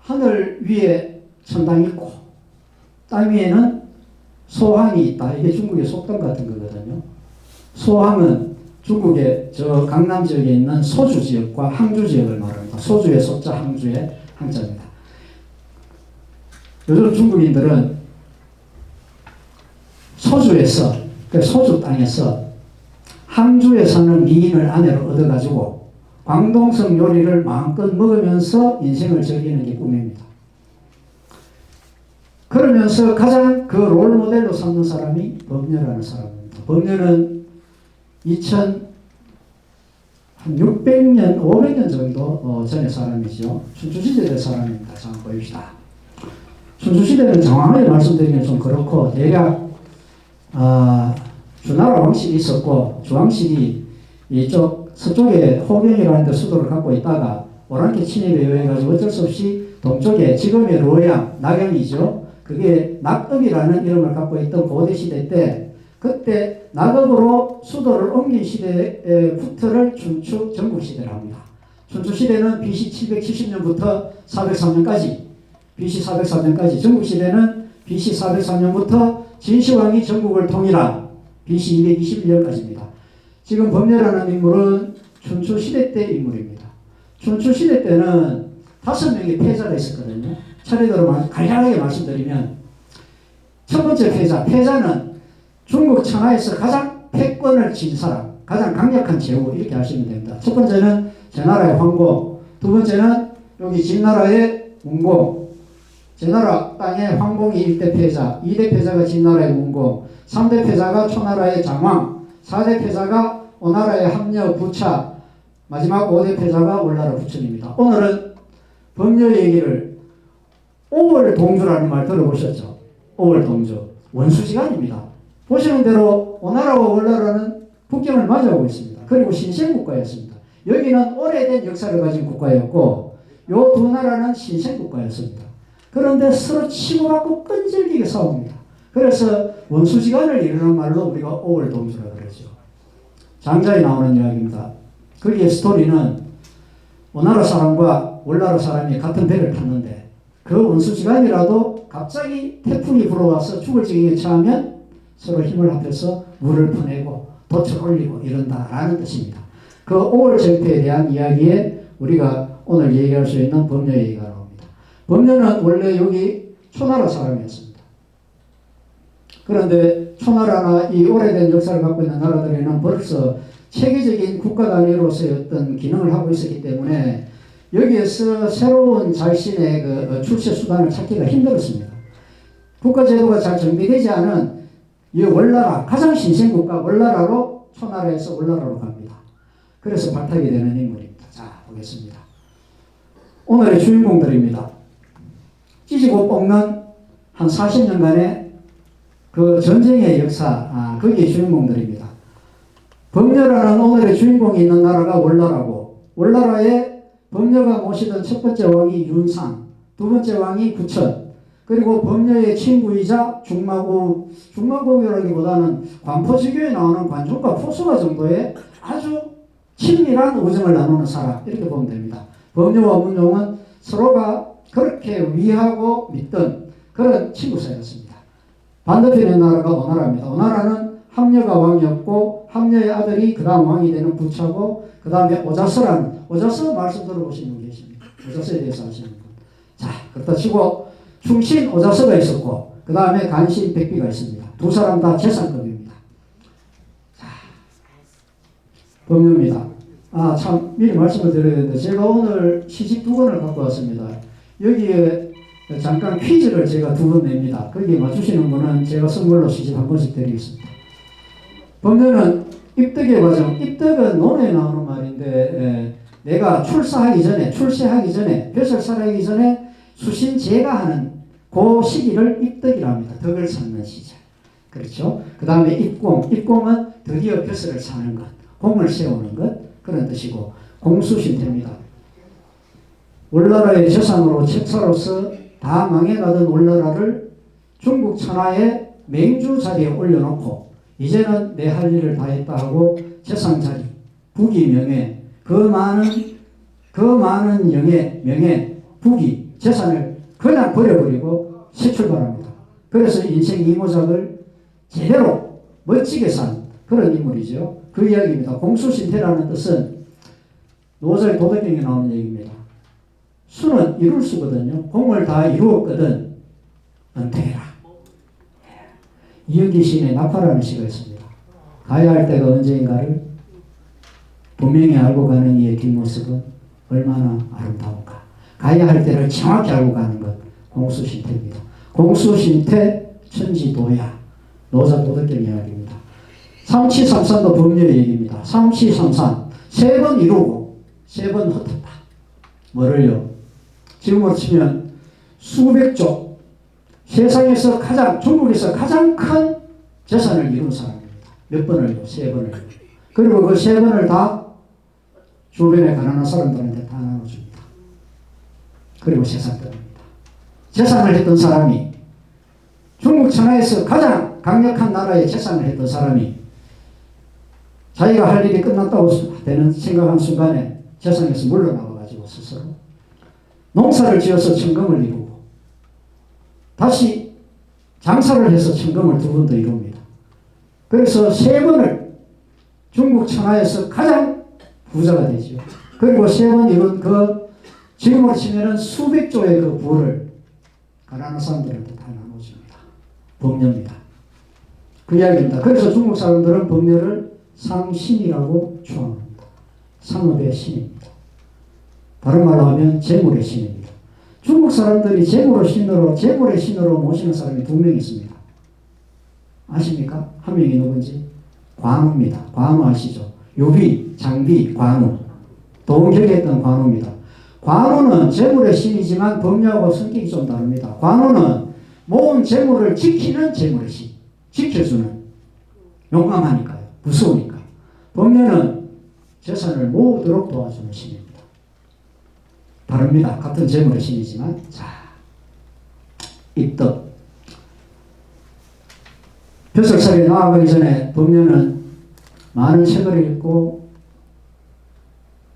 하늘 위에 천당이 있고 땅 위에는 소항이 있다. 이게 중국의 속담 같은 거거든요. 소항은 중국의 저 강남 지역에 있는 소주 지역과 항주 지역을 말합니다. 소주의 소자, 항주의 항자입니다. 요즘 중국인들은 소주에서, 소주 땅에서 항주에 사는 미인을 아내로 얻어가지고 광동성 요리를 마음껏 먹으면서 인생을 즐기는 게 꿈입니다. 그러면서 가장 그 롤모델로 삼는 사람이 법녀라는 사람입니다. 법녀는 2600년, 500년 정도 전의 사람이죠. 춘추시대 사람입니다. 자, 보입시다. 춘추시대는 정확하게 말씀드리면 좀 그렇고, 대략, 주나라 왕실이 있었고, 주왕실이 이쪽 서쪽에 호경이라는 데 수도를 갖고 있다가 오랑캐 침입에 의해가지고 어쩔 수 없이 동쪽에 지금의 로양, 낙양이죠. 그게 낙읍이라는 이름을 갖고 있던 고대 시대 때 그때 낙읍으로 수도를 옮긴 시대의 후터를 춘추 전국시대라고 합니다. 춘추시대는 BC 770년부터 403년까지 BC 403년까지 전국시대는 BC 403년부터 진시황이 전국을 통일한 BC 221년까지입니다. 지금 법녀라는 인물은 춘추시대 때 인물입니다. 춘추시대 때는 5명의 패자가 있었거든요. 차례대로 간략하게 말씀드리면 첫 번째 패자는 중국 청하에서 가장 패권을 쥔 사람, 가장 강력한 제후 이렇게 하시면 됩니다. 첫 번째는 제나라의 황공, 두 번째는 여기 진나라의 문공, 제나라 땅의 황공이 1대 패자, 2대 패자가 진나라의 문공, 3대 패자가 초나라의 장왕, 4대 패자가 오나라의 합려 부차, 마지막 5대 패자가 올나라 부천입니다. 오늘은 법녀 얘기를 오월동주라는 말 들어보셨죠? 오월동주. 원수지간입니다. 보시는 대로 오나라와 올나라는 국경을 맞이하고 있습니다. 그리고 신생국가였습니다. 여기는 오래된 역사를 가진 국가였고 요 두 나라는 신생국가였습니다. 그런데 서로 치고받고 끈질기게 싸웁니다. 그래서 원수지간을 이루는 말로 우리가 오월동주라고 그러죠. 장자에 나오는 이야기입니다. 거기에 스토리는 오나라 사람과 올나라 사람이 같은 배를 탔는데 그 원수지간이라도 갑자기 태풍이 불어와서 죽을 지경에 처하면 서로 힘을 합해서 물을 퍼내고 돛을 올리고 이런다라는 뜻입니다. 그 5월 정패에 대한 이야기에 우리가 오늘 얘기할 수 있는 법녀 얘기가 나옵니다. 법녀는 원래 여기 초나라 사람이었습니다. 그런데 초나라나 이 오래된 역사를 갖고 있는 나라들에는 벌써 체계적인 국가 단위로서의 어떤 기능을 하고 있었기 때문에 여기에서 새로운 자신의 그 출세 수단을 찾기가 힘들었습니다. 국가제도가 잘 정비되지 않은 이 월나라, 가장 신생국가 월나라로 초나라에서 월나라로 갑니다. 그래서 발탁이 되는 인물입니다. 자, 보겠습니다. 오늘의 주인공들입니다. 찢고 뽑는 한 40년간의 그 전쟁의 역사, 거기에 주인공들입니다. 법녀라는 오늘의 주인공이 있는 나라가 월나라고, 월나라에 법녀가 모시던 첫 번째 왕이 윤상, 두 번째 왕이 구천, 그리고 법녀의 친구이자 중마고교라기보다는 관포지교에 나오는 관종과 포수가 정도의 아주 친밀한 우정을 나누는 사람, 이렇게 보면 됩니다. 법녀와 문종은 서로가 그렇게 위하고 믿던 그런 친구 사이였습니다. 반대편의 나라가 오나라입니다. 오나라는 함녀가 왕이었고 함녀의 아들이 그 다음 왕이 되는 부차고 그 다음에 오자서 말씀 들어보신 분 계십니다. 오자서에 대해서 아시는 분. 자, 그렇다 치고 충신 오자서가 있었고 그 다음에 간신 백비가 있습니다. 두 사람 다 재상급입니다. 자, 법료입니다. 참 미리 말씀을 드려야 되는데 제가 오늘 시집 2권을 갖고 왔습니다. 여기에 잠깐 퀴즈를 제가 2번 냅니다. 거기에 맞추시는 분은 제가 선물로 시집 1권씩 드리겠습니다. 법료는 입덕의 과정, 입덕은 논에 나오는 말인데 내가 출세하기 전에 벼슬 살아가기 전에 수신제가 하는 그 시기를 입덕이라 합니다. 덕을 쌓는 시절. 그렇죠? 그 다음에 입공은 드디어 벼슬을 사는 것, 공을 세우는 것 그런 뜻이고 공수신태입니다. 월나라의 재상으로 책사로서 다 망해가던 월나라를 중국 천하의 맹주 자리에 올려놓고 이제는 내 할 일을 다 했다 하고 재상 자리, 부귀 명예, 그 많은 영예, 명예, 부귀, 재산을 그냥 버려버리고 새 출발합니다. 그래서 인생 이모작을 제대로 멋지게 산 그런 인물이죠. 그 이야기입니다. 공수신태라는 뜻은 노자의 도덕경에 나오는 얘기입니다. 수는 이룰 수거든요. 공을 다 이루었거든 은퇴해라. 이은기 시인의 낙화라는 시가 있습니다. 가야 할 때가 언제인가를 분명히 알고 가는 이의 뒷모습은 얼마나 아름다운가. 가야 할 때를 정확히 알고 가는 것 공수신태입니다. 공수신태 천지도야 노자 도덕경 이야기입니다. 삼치삼산도 법률의 얘기입니다. 삼치삼산 3번 이루고 3번 흩었다. 뭐를요? 지금으로 치면 수백조 세상에서 중국에서 가장 큰 재산을 이룬 사람입니다. 몇 번을요? 3번을요. 그리고 그 3번을 다 주변에 가난한 사람들한테 다 나눠줍니다. 그리고 세상 떠납니다. 재산을 했던 사람이 중국 천하에서 가장 강력한 나라의 재산을 했던 사람이 자기가 할 일이 끝났다고 생각한 순간에 재상에서 물러나가지고 스스로 농사를 지어서 천금을 이루고 다시 장사를 해서 천금을 2번 더 이룹니다. 그래서 3번을 중국 천하에서 가장 부자가 되죠. 그리고 3번 이룬 지금으로 치면은 수백조의 그 부를 가난한 사람들한테 다 나눠줍니다. 법료입니다. 그 이야기입니다. 그래서 중국 사람들은 법료를 상신이라고 추앙합니다. 상업의 신입니다. 다른 말로 하면 재물의 신입니다. 중국 사람들이 재물의 신으로 모시는 사람이 2명 있습니다. 아십니까? 한 명이 누군지? 관우입니다. 관우 아시죠? 유비, 장비, 관우. 동격했던 관우입니다. 관우는 재물의 신이지만 법료하고 성격이 좀 다릅니다. 관우는 모은 재물을 지키는 재물의 신. 지켜주는. 용감하니까요. 무서우니까. 법료는 재산을 모으도록 도와주는 신입니다. 다릅니다. 같은 재물의 신이지만. 자, 입덕. 벼슬살이 나아가기 전에 법료는 많은 책을 읽고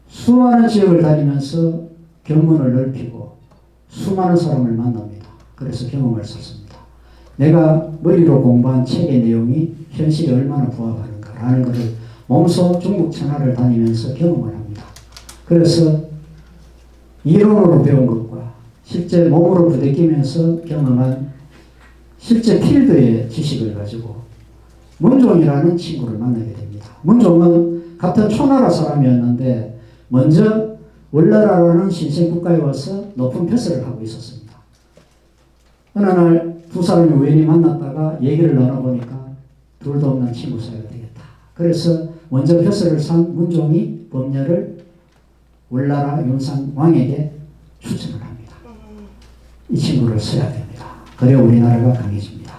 수많은 지역을 다니면서 견문을 넓히고 수많은 사람을 만납니다. 그래서 경험을 썼습니다. 내가 머리로 공부한 책의 내용이 현실에 얼마나 부합하는가라는 것을 몸소 중국 천하를 다니면서 경험을 합니다. 그래서 이론으로 배운 것과 실제 몸으로 부대끼면서 경험한 실제 필드의 지식을 가지고 문종이라는 친구를 만나게 됩니다. 문종은 같은 초나라 사람이었는데 먼저 월나라라는 신생국가에 와서 높은 벼슬을 하고 있었습니다. 어느 날 2사람이 우연히 만났다가 얘기를 나눠보니까 둘도 없는 친구 사이가 되겠다. 그래서 먼저 벼슬을 산 문종이 법료를 월나라 윤상 왕에게 추천을 합니다. 이 친구를 써야 됩니다. 그래야 우리나라가 강해집니다.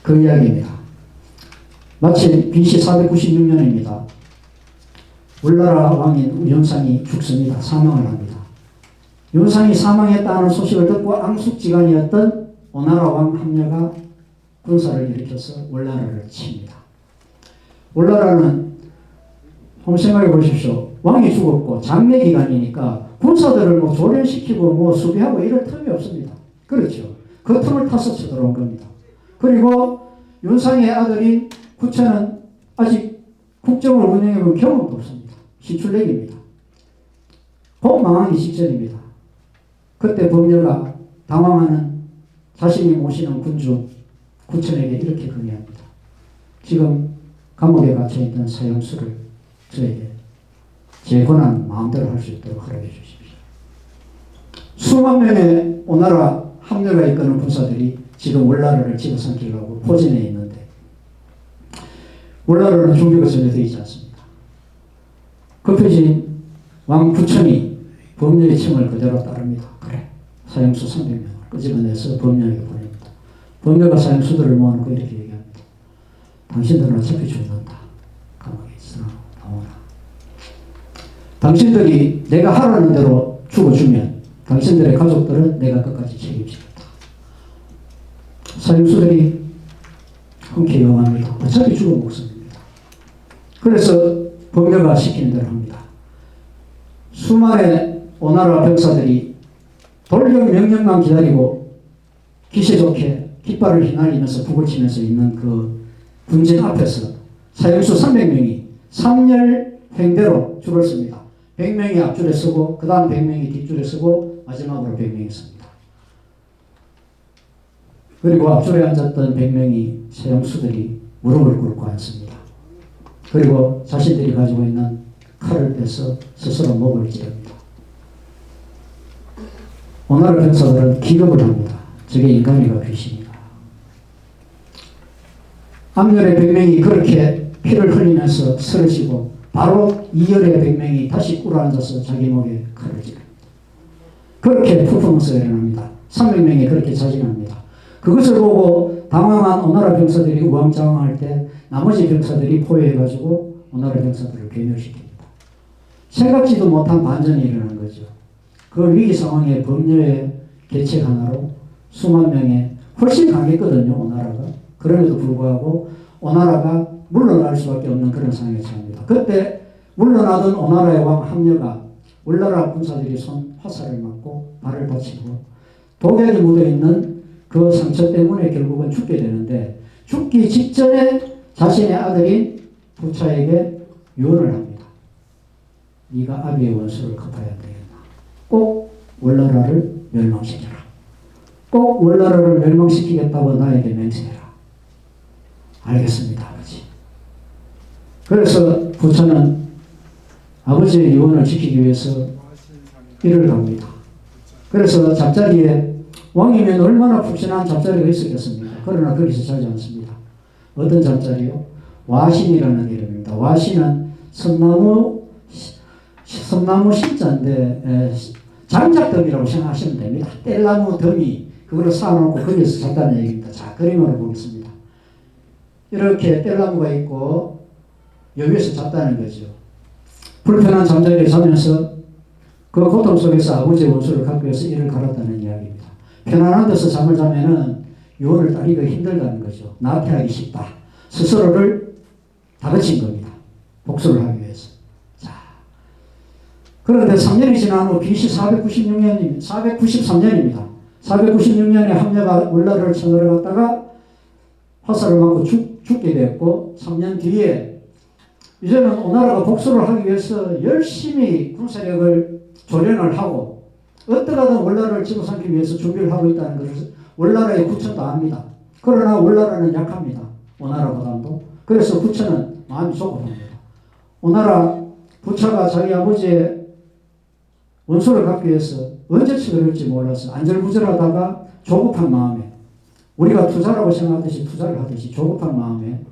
그 이야기입니다. 마침 BC 496년입니다. 월나라 왕인 윤상이 죽습니다. 사망을 합니다. 윤상이 사망했다는 소식을 듣고 앙숙지간이었던 오나라 왕 함녀가 군사를 일으켜서 월나라를 칩니다. 월나라는 한번 생각해 보십시오. 왕이 죽었고 장례 기간이니까 군사들을 조련시키고 수비하고 이럴 틈이 없습니다. 그렇죠. 그 틈을 타서 쳐들어온 겁니다. 그리고 윤상의 아들인 부처는 아직 국정을 운영해본 경험도 없습니다. 시출내기입니다. 곧 망하기 직전입니다. 그때 범녀가 당황하는 자신이 모시는 군주 구천에게 이렇게 건의합니다. 지금 감옥에 갇혀있던 사형수를 저에게 제 권한 마음대로 할 수 있도록 허락해 주십시오. 수만 명의 오나라 합력가 이끄는 군사들이 지금 월나라를 집어삼키려고 포진해 있는데 월나라는 준비가 전혀 되어 있지 않습니다. 급해진 왕 부천이 범녀의 청을 그대로 따릅니다. 그래, 사형수 300명을 끄집어내서 범녀에게 보냅니다. 범녀가 사형수들을 모아놓고 이렇게 얘기합니다. 당신들은 어차피 죽는다. 감옥에 있어 나오라. 당신들이 내가 하라는 대로 죽어주면 당신들의 가족들은 내가 끝까지 책임지겠다. 사형수들이 흔쾌히 응합니다. 어차피 죽은 목숨입니다. 그래서 범녀가 시키는 대로 합니다. 수많은 오나라 병사들이 돌격 명령만 기다리고 기세 좋게 깃발을 휘날리면서 북을 치면서 있는 그 군진 앞에서 사형수 300명이 3열 횡대로 줄을 씁니다. 100명이 앞줄에 서고 그 다음 100명이 뒷줄에 서고 마지막으로 100명이 섭니다. 그리고 앞줄에 앉았던 100명이 사형수들이 무릎을 꿇고 앉습니다. 그리고 자신들이 가지고 있는 칼을 빼서 스스로 목을 찌릅니다. 오나라 병사들은 기겁을 합니다. 저게 인간이가 귀신이가. 앞열의 100명이 그렇게 피를 흘리면서 쓰러지고 바로 2열의 100명이 다시 꿇어앉아서 자기 목에 칼을 찌릅니다. 그렇게 퍼포먼스가 일어납니다. 300명이 그렇게 자진합니다. 그것을 보고 당황한 오나라 병사들이 우왕좌왕할 때 나머지 병사들이 포위해가지고 오나라 병사들을 괴멸시킵니다. 생각지도 못한 반전이 일어난 거죠. 그 위기 상황에 범녀의 계책 하나로 수만 명의 훨씬 강했거든요, 오나라가. 그럼에도 불구하고 오나라가 물러날 수밖에 없는 그런 상황에 처합니다. 그때 물러나던 오나라의 왕 합녀가 월나라 군사들이 쏜 화살을 맞고 발을 다치고 독약이 묻어있는 그 상처 때문에 결국은 죽게 되는데 죽기 직전에 자신의 아들인 부차에게 유언을 합니다. 네가 아비의 원수를 갚아야 되겠나. 꼭 월나라를 멸망시켜라. 꼭 월나라를 멸망시키겠다고 나에게 맹세해라. 알겠습니다, 아버지. 그래서 부차는 아버지의 유언을 지키기 위해서 일을 갑니다. 그래서 잡자리에 왕이면 얼마나 푹신한 잡자리가 있었겠습니까? 그러나 거기서 자지 않습니다. 어떤 잡자리요? 와신이라는 이름입니다. 와신은 섬나무 신자인데 장작더미라고 생각하시면 됩니다. 뗄나무 더미 그걸 쌓아놓고 거기서 잤다는 얘기입니다. 자, 그림으로 보겠습니다. 이렇게 뗄나무가 있고 여기에서 잤다는 거죠. 불편한 잠자리에 자면서 그 고통 속에서 아버지의 원수를 갖기 위해서 이를 갈았다는 이야기입니다. 편안한 데서 잠을 자면은 유언을 따르기가 힘들다는 거죠. 나태하기 쉽다. 스스로를 다그친 겁니다. 복수를 하기 위해서. 자, 그런데 3년이 지난 후 BC 493년입니다. 496년에 합녀가 월나라를 쳐들어갔다가 화살을 맞고 죽게 되었고 3년 뒤에 이제는 오나라가 복수를 하기 위해서 열심히 군사력을 조련을 하고 어떻게 하든 월나라를 집어삼키기 위해서 준비를 하고 있다는 것을 월나라의 부처도 압니다. 그러나 월나라는 약합니다. 오나라보다도. 그래서 부처는 마음이 조급합니다. 오나라 부처가 자기 아버지의 원수를 갚기 위해서 언제 치러질지 몰라서 안절부절하다가 조급한 마음에 우리가 투자라고 생각하듯이 투자를 하듯이 조급한 마음에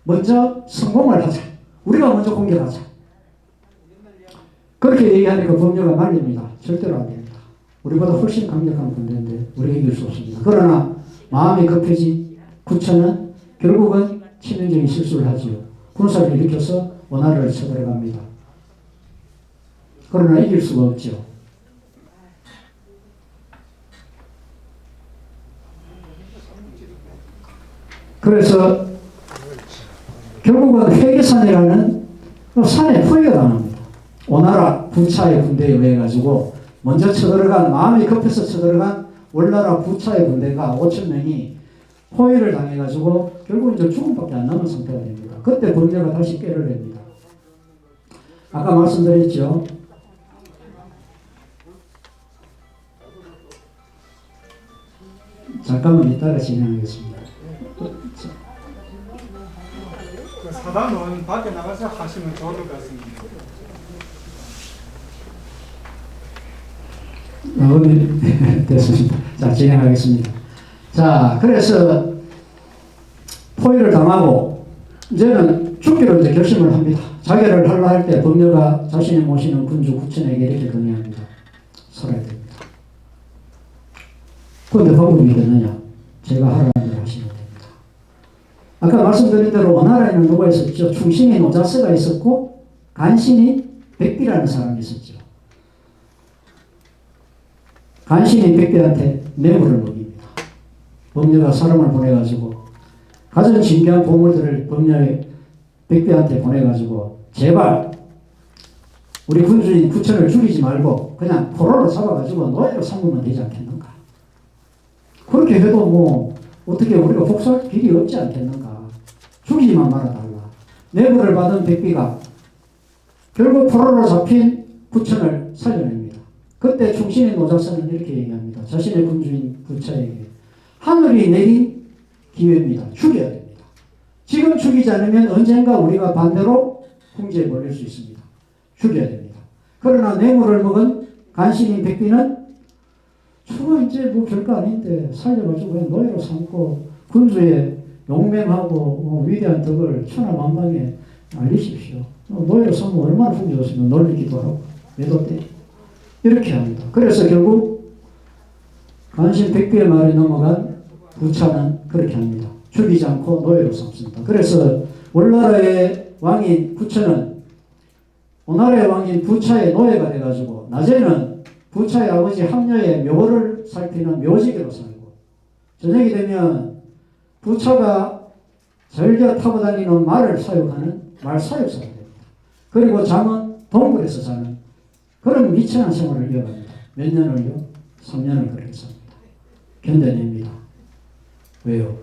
먼저 성공을 하자. 우리가 먼저 공격하자. 그렇게 얘기하니까 범녀가 말립니다. 절대로 안 됩니다. 우리보다 훨씬 강력한 군대인데 우리가 이길 수 없습니다. 그러나 마음이 급해진 부처는 결국은 치명적인 실수를 하지요. 군사를 일으켜서 원나라를 쳐들어갑니다. 그러나 이길 수가 없죠. 그래서 결국은 회계산이라는 산에 포위가 당합니다. 오나라 부차의 군대에 의해 가지고 먼저 쳐들어간 마음이 급해서 쳐들어간 월나라 부차의 군대가 5,000명이 포위를 당해가지고 결국 이제 죽음밖에 안 남은 상태가 됩니다. 그때 범죄가 다시 꾀를 냅니다. 아까 말씀드렸죠. 잠깐만 이따가 진행하겠습니다. 사단은 밖에 나가서 하시면 좋을 것 같습니다. 됐습니다. 자, 진행하겠습니다. 자, 그래서 포위를 당하고 이제는 죽기로 이제 결심을 합니다. 자결을 하려 할 때 범녀가 자신이 모시는 군주 구천에게 이렇게 건의합니다. 살아야 됩니다. 그런데 방법이 되느냐? 제가 하라는 대로 하시면 됩니다. 아까 말씀드린 대로 원나라에는 누가 있었죠? 충신이 노자스가 있었고 간신이 백비라는 사람이 있었죠. 간신이 백비한테 뇌물을 먹입니다. 범녀가 사람을 보내가지고 가장 진귀한 보물들을 범녀의 백비한테 보내가지고 제발 우리 군주인 구천을 죽이지 말고 그냥 포로로 잡아가지고 노예로 삼으면 되지 않겠는가. 그렇게 해도 뭐 어떻게 우리가 복수할 길이 없지 않겠는가. 죽이지만 말아달라. 뇌물을 받은 백비가 결국 포로로 잡힌 구천을 살려냅니다. 그때 충신의 노자서는 이렇게 얘기합니다. 자신의 군주인 구차에게 하늘이 내린 기회입니다. 죽여야 됩니다. 지금 죽이지 않으면 언젠가 우리가 반대로 궁지에 몰릴 수 있습니다. 죽여야 됩니다. 그러나 뇌물을 먹은 간신인 백비는 저거 이제 뭐 별거 아닌데 살려가지고 그냥 노예로 삼고 군주의 용맹하고 위대한 덕을 천하만방에 알리십시오. 노예로 삼으면 얼마나 풍요롭으면 놀리기도 하고 매도 때 이렇게 합니다. 그래서 결국 간신 백비의 말에 넘어간 부차는 그렇게 합니다. 죽이지 않고 노예로 삼습니다. 그래서 원나라의 왕인 구천은 오나라의 왕인 부차의 노예가 돼가지고 낮에는 부차의 아버지 함녀의 묘를 살피는 묘지기로 살고 저녁이 되면 부차가 즐겨 타고 다니는 말을 사육하는 말사육사가 됩니다. 그리고 잠은 동굴에서 자는 그런 미천한 생활을 이어갑니다. 몇 년을요? 3년을 그렇게 삽니다. 견뎌냅니다. 왜요?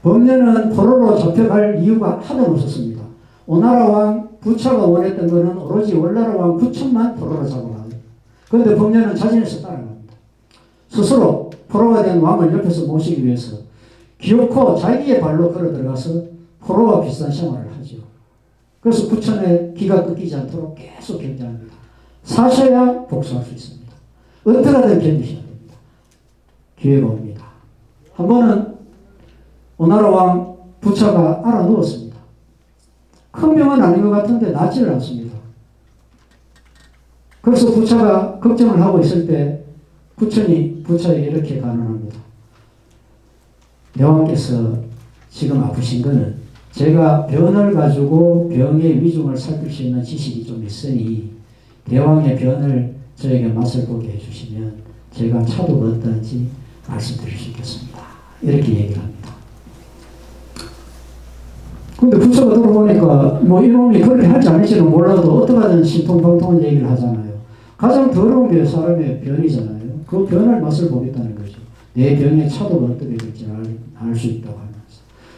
범녀는 포로로 잡혀갈 이유가 하나도 없었습니다. 오나라 왕 부차가 원했던 것은 오로지 원나라 왕 구천만 포로로 잡아가요. 그런데 범녀는 자진해서 따라갑니다. 스스로 포로가 된 왕을 옆에서 모시기 위해서 기어코 자기의 발로 걸어 들어가서 포로와 비슷한 생활을 하죠. 그래서 구천의 기가 끊기지 않도록 계속 견제합니다. 사셔야 복수할 수 있습니다. 어떻게든 견디셔야 됩니다. 기회가 옵니다. 한 번은 오나라 왕 부차가 알아 누웠습니다. 큰 병은 아닌 것 같은데 낫지를 않습니다. 그래서 부차가 걱정을 하고 있을 때 구천이 부차에게 이렇게 간언합니다. 여왕께서 지금 아프신 거는 제가 변을 가지고 병의 위중을 살필 수 있는 지식이 좀 있으니 대왕의 변을 저에게 맛을 보게 해주시면 제가 차도가 어떤지 말씀드릴 수 있겠습니다. 이렇게 얘기를 합니다. 근데 부처가 들어보니까 뭐 이놈이 그렇게 할지 아닐지는 몰라도 어떡하든 신통방통한 얘기를 하잖아요. 가장 더러운 게 사람의 변이잖아요. 그 변할 맛을 보겠다는 거죠. 내 병의 차도가 어떻게 될지 알 수 있다고 하면서.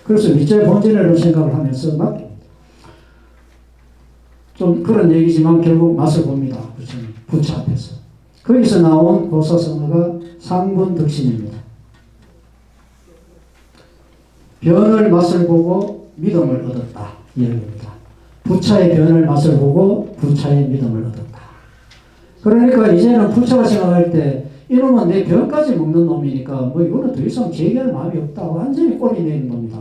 그래서 밑자의 본전이라는 생각을 하면서 맡깁니다. 좀 그런 얘기지만 결국 맛을 봅니다. 부처 앞에서. 거기서 나온 보사성어가 상분덕신입니다. 변을 맛을 보고 믿음을 얻었다. 이 얘기입니다. 부차의 변을 맛을 보고 부차의 믿음을 얻었다. 그러니까 이제는 부차가 생각할 때 이놈은 내 변까지 먹는 놈이니까 뭐 이거는 더 이상 제기할 마음이 없다고 완전히 꼬리 내는 놈이다.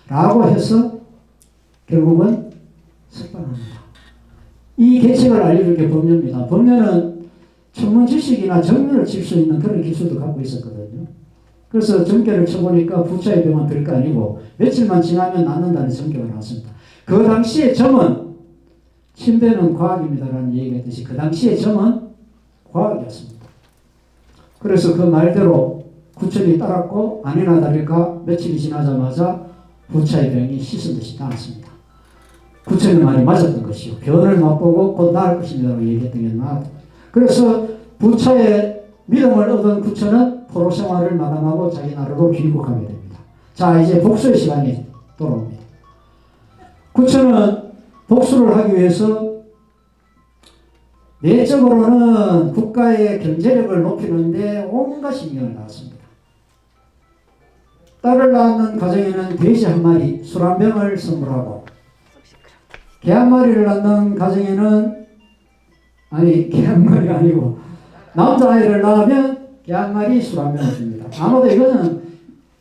라고 해서 결국은 석방합니다. 이 계책을 알려줄 게 범녀입니다. 범녀는 천문 지식이나 정면을 칠 수 있는 그런 기술도 갖고 있었거든요. 그래서 정계를 쳐보니까 부차의 병은 별거 아니고 며칠만 지나면 낫는다는 정계가 나왔습니다. 그 당시에 점은 침대는 과학입니다라는 얘기가 있듯이 그 당시에 점은 과학이었습니다. 그래서 그 말대로 구천이 따랐고 아니나 다를까 며칠이 지나자마자 부차의 병이 씻은 듯이 나았습니다. 구천의 말이 맞았던 것이요. 변을 맛보고 곧 나을 것입니다라고 얘기했던 게 나았다. 그래서 부차의 믿음을 얻은 구천은 포로 생활을 마감하고 자기 나라로 귀국하게 됩니다. 자, 이제 복수의 시간이 돌아옵니다. 구천은 복수를 하기 위해서 내적으로는 국가의 경제력을 높이는데 온갖 신경을 다했습니다. 딸을 낳는 가정에는 돼지 한 마리, 술 한 병을 선물하고, 개 한 마리를 낳는 가정에는, 개 한 마리 아니고, 남자아이를 낳으면 개 한 마리, 술 한 병을 줍니다. 아마도 이거는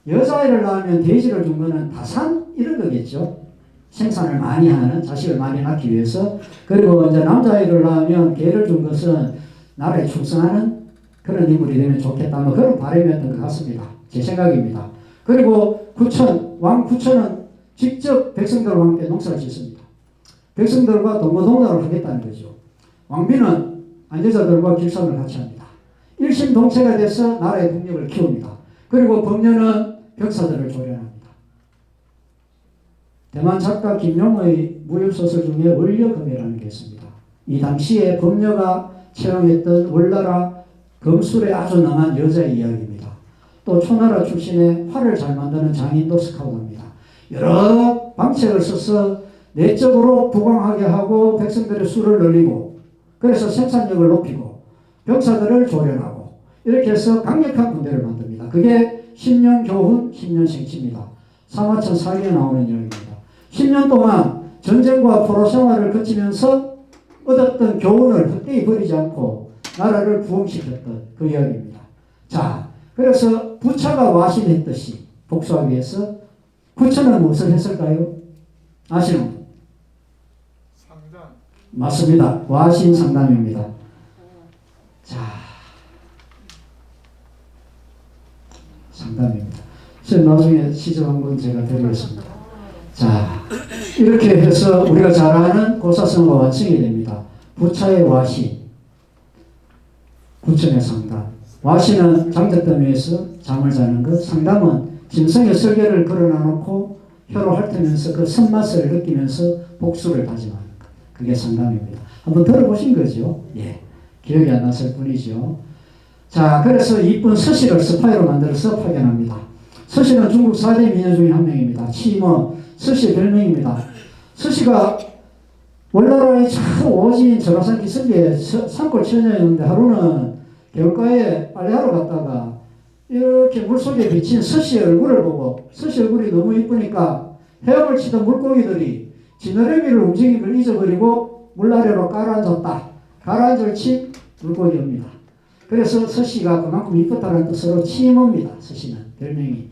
여자아이를 낳으면 돼지를 준 거는 다산 이런 거겠죠. 생산을 많이 하는, 자식을 많이 낳기 위해서. 그리고 이제 남자아이를 낳으면 개를 준 것은 나라에 충성하는 그런 인물이 되면 좋겠다. 뭐 그런 바람이었던 것 같습니다. 제 생각입니다. 그리고 왕 구천은 직접 백성들과 함께 농사를 짓습니다. 백성들과 동거동락을 하겠다는 거죠. 왕비는 안제자들과 길쌈을 같이 합니다. 일심동체가 돼서 나라의 국력을 키웁니다. 그리고 범녀는 벽사들을 조련합니다. 대만 작가 김용의 무협소설 중에 원려금이라는 게 있습니다. 이 당시에 범녀가 채용했던 월나라 검술에 아주 능한 여자의 이야기입니다. 또 초나라 출신의 활을 잘 만드는 장인도 스카우트입니다. 여러 방책을 써서 내적으로 부강하게 하고 백성들의 수를 늘리고, 그래서 생산력을 높이고 병사들을 조련하고, 이렇게 해서 강력한 군대를 만듭니다. 그게 10년 교훈 10년 생치입니다. 사마천 사기에 나오는 이야기입니다. 10년 동안 전쟁과 포로 생활을 거치면서 얻었던 교훈을 헛되이 버리지 않고 나라를 부흥시켰던 그 이야기입니다. 자, 그래서 부차가 와신했듯이 복수하기 위해서 구천은 무엇을 했을까요? 아시는 분? 상담. 맞습니다. 와신 상담입니다. 자, 상담입니다. 나중에 시접 한번 제가 드리겠습니다. 자, 이렇게 해서 우리가 잘 아는 고사성어가 완성이 됩니다. 부차의 와신, 구천의 상담. 와신은 장작더미에서 잠을 자는 것, 상담은 짐승의 설계를 걸어놔놓고 혀로 핥으면서 그 손맛을 느끼면서 복수를 다짐하는 것. 그게 상담입니다. 한번 들어보신 거죠? 예. 기억이 안 났을 뿐이죠. 자, 그래서 이쁜 서씨를 스파이로 만들어서 파견합니다. 서씨는 중국 4대 미녀 중에 한 명입니다. 치머, 서씨의 별명입니다. 서씨가 월나라의 참 오진 전화상 기슭에 산골 처녀였는데 하루는 개울가에 빨래하러 갔다가 이렇게 물속에 비친 서씨의 얼굴을 보고, 서씨 얼굴이 너무 이쁘니까 헤엄을 치던 물고기들이 지느러미를 움직이는 걸 잊어버리고 물 아래로 가라앉았다. 가라앉을 친 물고기입니다. 그래서 서씨가 그만큼 이쁘다는 뜻으로 치모입니다. 서씨는 별명이.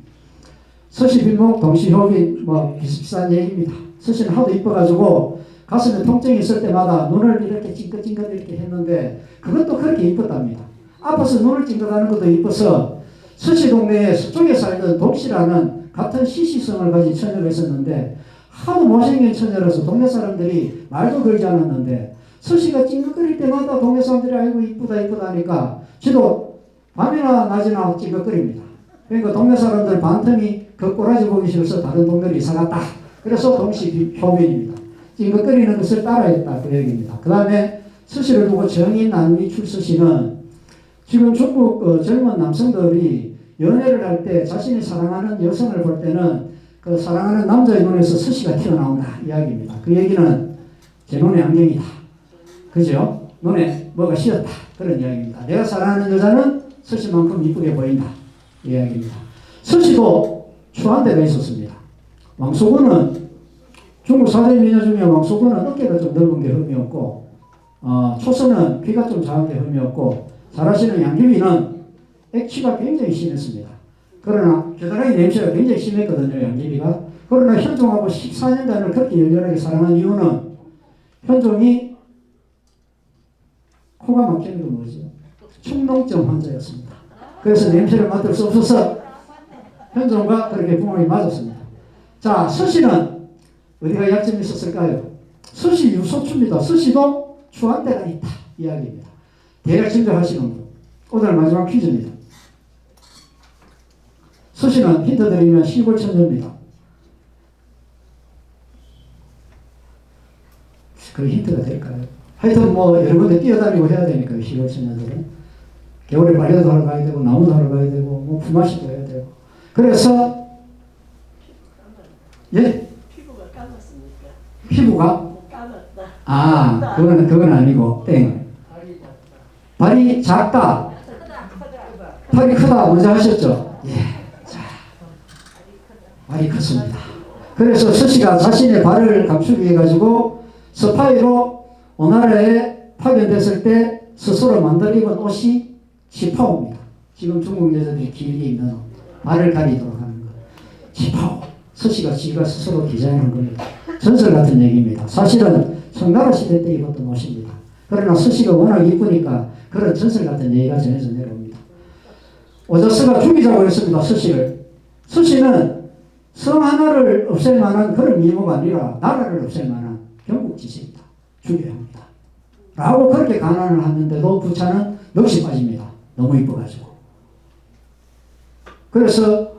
서씨 빌목 동시효빈 뭐 비슷비슷한 얘기입니다. 서씨는 하도 이뻐가지고 가슴에 통증이 있을 때마다 눈을 이렇게 찡긋찡긋 이렇게 했는데 그것도 그렇게 이뻤답니다. 아파서 눈을 찡긋하는 것도 이뻐서 서씨 동네에 서쪽에 살던 독시라는 같은 시시성을 가진 처녀가 있었는데 하도 못생긴 처녀라서 동네 사람들이 말도 걸지 않았는데 서씨가 찡긋거릴 때마다 동네 사람들이 아이고 이쁘다 이쁘다 하니까 지도 밤이나 낮이나 찡긋거립니다. 그러니까 동네 사람들 반틈이 그 꼬라지 보기 싫어서 다른 동네로 이사갔다. 그래서 동시효빈입니다. 찡긋거리는 것을 따라했다. 그 얘기입니다. 그 다음에 서씨를 두고 정인 안미출 서씨는 지금 중국 젊은 남성들이 연애를 할 때 자신이 사랑하는 여성을 볼 때는 그 사랑하는 남자의 눈에서 서씨가 튀어나온다. 이야기입니다. 그 얘기는 제 눈에 안경이다. 그죠? 눈에 뭐가 씌었다. 그런 이야기입니다. 내가 사랑하는 여자는 서씨만큼 이쁘게 보인다. 이 이야기입니다. 서씨도 추한 데가 있었습니다. 왕소군은 중국 4대 미녀 중에 왕소군은 어깨가 좀 넓은 게 흠이었고, 초선은 귀가 좀 작은 게 흠이었고, 잘하시는 양귀비는 액취가 굉장히 심했습니다. 그러나 겨드랑이 냄새가 굉장히 심했거든요. 양귀비가. 그러나 현종하고 14년간을 그렇게 열렬하게 사랑한 이유는 현종이 코가 막히는 건 뭐죠? 축농증 환자였습니다. 그래서 냄새를 맡을 수 없어서 현종과 그렇게 부모님이 맞았습니다. 자, 서씨는 어디가 약점이 있었을까요? 서씨 유소추입니다. 서씨도 추한 데가 있다. 이야기입니다. 대략 짐작하시는 분. 오늘 마지막 퀴즈입니다. 서씨는 힌트 드리면 시골 처녀입니다. 그 힌트가 될까요? 하여튼 뭐 여러 군데 뛰어다니고 해야 되니까요. 시골 처녀들은. 겨울에 빨래도 하러 가야 되고 나무도 하러 가야 되고 뭐 품앗이도 해야 되고. 그래서 예? 피부가 까맣습니까? 피부가? 까맣다. 아, 그건 아니고, 땡. 발이 작다. 팔이 크다. 먼저 하셨죠? 예. 자, 발이 컸습니다. 그래서 스시가 자신의 발을 감추기 위해 가지고 스파이로 오나라에 파견됐을 때 스스로 만들어 입은 옷이 지파오입니다. 지금 중국 여자들이 길게 입는 옷. 발을 가리도록 하는 것. 지파오. 스시가 지가 스스로 디자인한 겁니다. 전설 같은 얘기입니다. 사실은 청나라 시대 때 입었던 옷입니다. 그러나 스시가 워낙 이쁘니까 그런 전설 같은 얘기가 전해져 내려옵니다. 오저스가 죽이자고 했습니다. 스시를. 스시는 성 하나를 없앨 만한 그런 미모가 아니라 나라를 없앨 만한 경국지시입니다. 죽여야 합니다. 라고 그렇게 간언을 하는데도 부차는 넋이 빠집니다. 너무 이뻐가지고. 그래서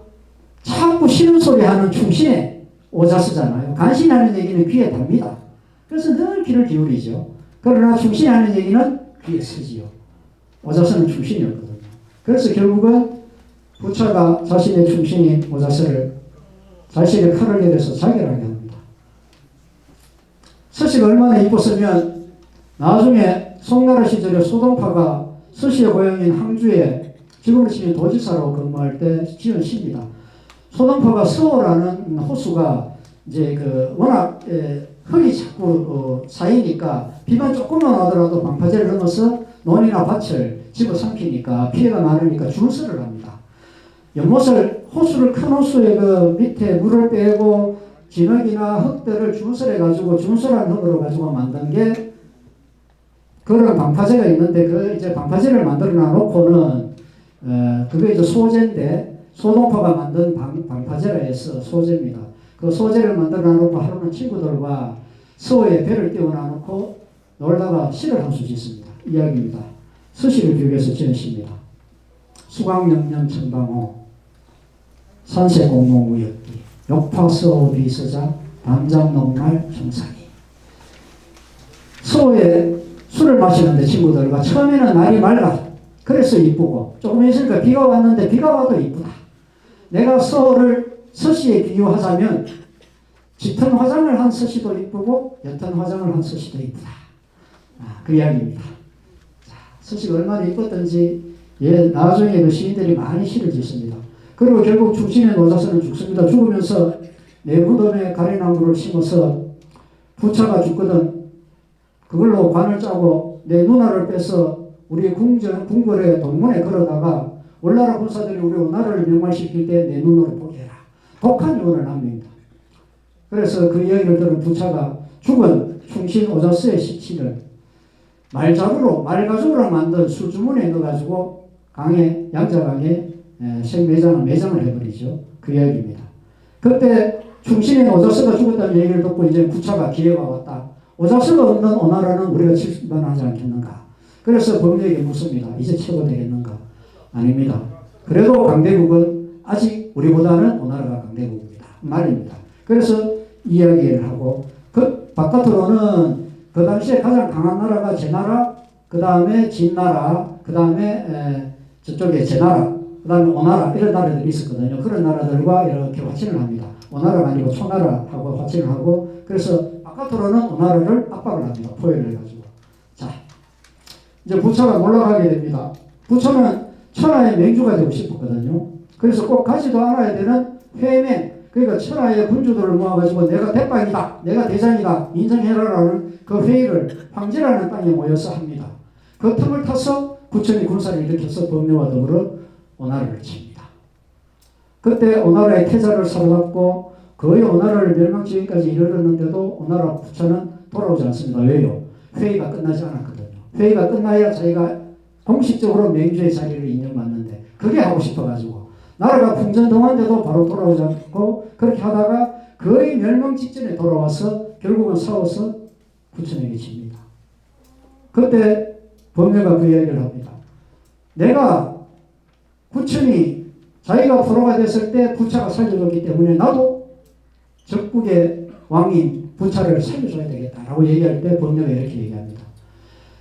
자꾸 싫은 소리 하는 충신의 오자스잖아요. 간신하는 얘기는 귀에 답니다. 그래서 늘 귀를 기울이죠. 그러나 충신하는 얘기는 귀에 쓰지요. 오자스는 충신이었거든요. 그래서 결국은 부차가 자신의 충신인 오자스를 자신의 칼을 내려서 자결하게 합니다. 스시가 얼마나 이뻤으면 나중에 송나라 시절에 소동파가 스시의 고향인 항주에 지금으로 치면 도지사로 근무할 때 지은 시입니다. 소동파가 서호라는 호수가 이제 워낙 흙이 자꾸 쌓이니까 비만 조금만 하더라도 방파제를 넘어서 논이나 밭을 집어삼키니까 피해가 많으니까 준설을 합니다. 연못을 호수를 큰 호수의 그 밑에 물을 빼고 진흙이나 흙들을 준설해 가지고 준설한 흙으로 가지고 만든 게 그런 방파제가 있는데 그 이제 방파제를 만들어 놔놓고는 그게 이제 소재인데 소동파가 만든 방파제라 해서 소재입니다. 그 소재를 만들어 놔놓고 하루는 친구들과 서호에 배를 띄워 놔놓고 놀다가 시를 한 수 짓습니다. 이야기입니다. 스시를 기억해서 지은 시입니다. 수광영년 천방호 산세공몽우였기 욕파서호 비서자 담장농말 정상이. 서호에 술을 마시는데 친구들과 처음에는 날이 맑아. 그래서 이쁘고 조금 있으니까 비가 왔는데 비가 와도 이쁘다. 내가 서호를 스시에 비유하자면 짙은 화장을 한 스시도 이쁘고 옅은 화장을 한 스시도 이쁘다. 그 이야기입니다. 자, 스시가 얼마나 이뻤던지 나중에 그 시인들이 많이 시를 짓습니다. 그리고 결국 충신의 노자서는 죽습니다. 죽으면서 내 무덤에 가래나무를 심어서 부차가 죽거든 그걸로 관을 짜고 내 누나를 빼서 우리 궁궐의 동문에 걸어다가 월나라 군사들이 우리 오나라를 명망시킬 때 내 눈으로 보게 해라. 독한 유언을 남깁니다. 그래서 그 이야기를 들은 부차가 죽은 충신 오자스의 시체를 말가죽으로 만든 술주문에 넣어가지고 양자강에 매장을 해버리죠. 그 이야기입니다. 그때 충신의 오자스가 죽었다는 얘기를 듣고 이제 부차가 기회가 왔다. 오자스가 없는 오나라는 우리가 칠만하지 않겠는가. 그래서 범죄에게 묻습니다. 이제 최고 되겠는가? 아닙니다. 그래도 강대국은 아직 우리보다는 오나라가 강대국입니다. 말입니다. 그래서 이야기를 하고 그 바깥으로는 그 당시에 가장 강한 나라가 제나라, 그 다음에 진나라, 그 다음에 저쪽에 제나라, 그 다음에 오나라 이런 나라들이 있었거든요. 그런 나라들과 이렇게 화친을 합니다. 오나라가 아니고 초나라하고 화친을 하고 그래서 바깥으로는 오나라를 압박을 합니다. 포위를 해가지고. 자, 이제 부차가 몰락하게 됩니다. 부차는 천하의 맹주가 되고 싶었거든요. 그래서 꼭 가지도 않아야 되는 회맹, 그러니까 천하의 군주들을 모아가지고 내가 대빵이다, 내가 대장이다, 인정해라라는 그 회의를 황제라는 땅에 모여서 합니다. 그 틈을 타서 부천이 군사를 일으켜서 범례와 더불어 오나라를 칩니다. 그때 오나라의 태자를 사로잡고 거의 오나라를 멸망지기까지 이르렀는데도 오나라 부차는 돌아오지 않습니다. 왜요? 회의가 끝나지 않았거든요. 회의가 끝나야 자기가 공식적으로 맹주의 자리를 인정받는데 그게 하고 싶어가지고 나라가 풍전등화인데도 바로 돌아오지 않고 그렇게 하다가 거의 멸망 직전에 돌아와서 결국은 싸워서 부천에게 집니다. 그때 범례가 그 이야기를 합니다. 내가 부천이 자기가 포로가 됐을 때 부차가 살려줬기 때문에 나도 적국의 왕인 부차를 살려줘야 되겠다라고 얘기할 때 범례가 이렇게 얘기합니다.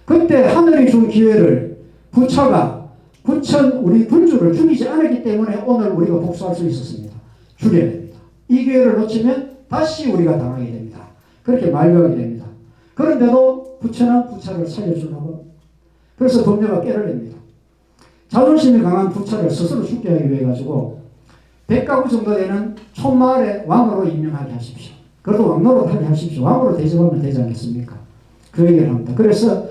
그때 하늘이 준 기회를 부차가 부천 우리 군주를 죽이지 않았기 때문에 오늘 우리가 복수할 수 있었습니다. 죽여야 됩니다. 이 기회를 놓치면 다시 우리가 당하게 됩니다. 그렇게 만류하게 됩니다. 그런데도 부처는 부처를 살려주려고 그래서 법녀가 깨를 냅니다. 자존심이 강한 부처를 스스로 죽게 하기 위해 가지고 100가구 정도 되는 촌마을의 왕으로 임명하게 하십시오. 그래도 왕노릇 하게 하십시오. 왕으로 대접하면 되지 않겠습니까? 그 얘기를 합니다. 그래서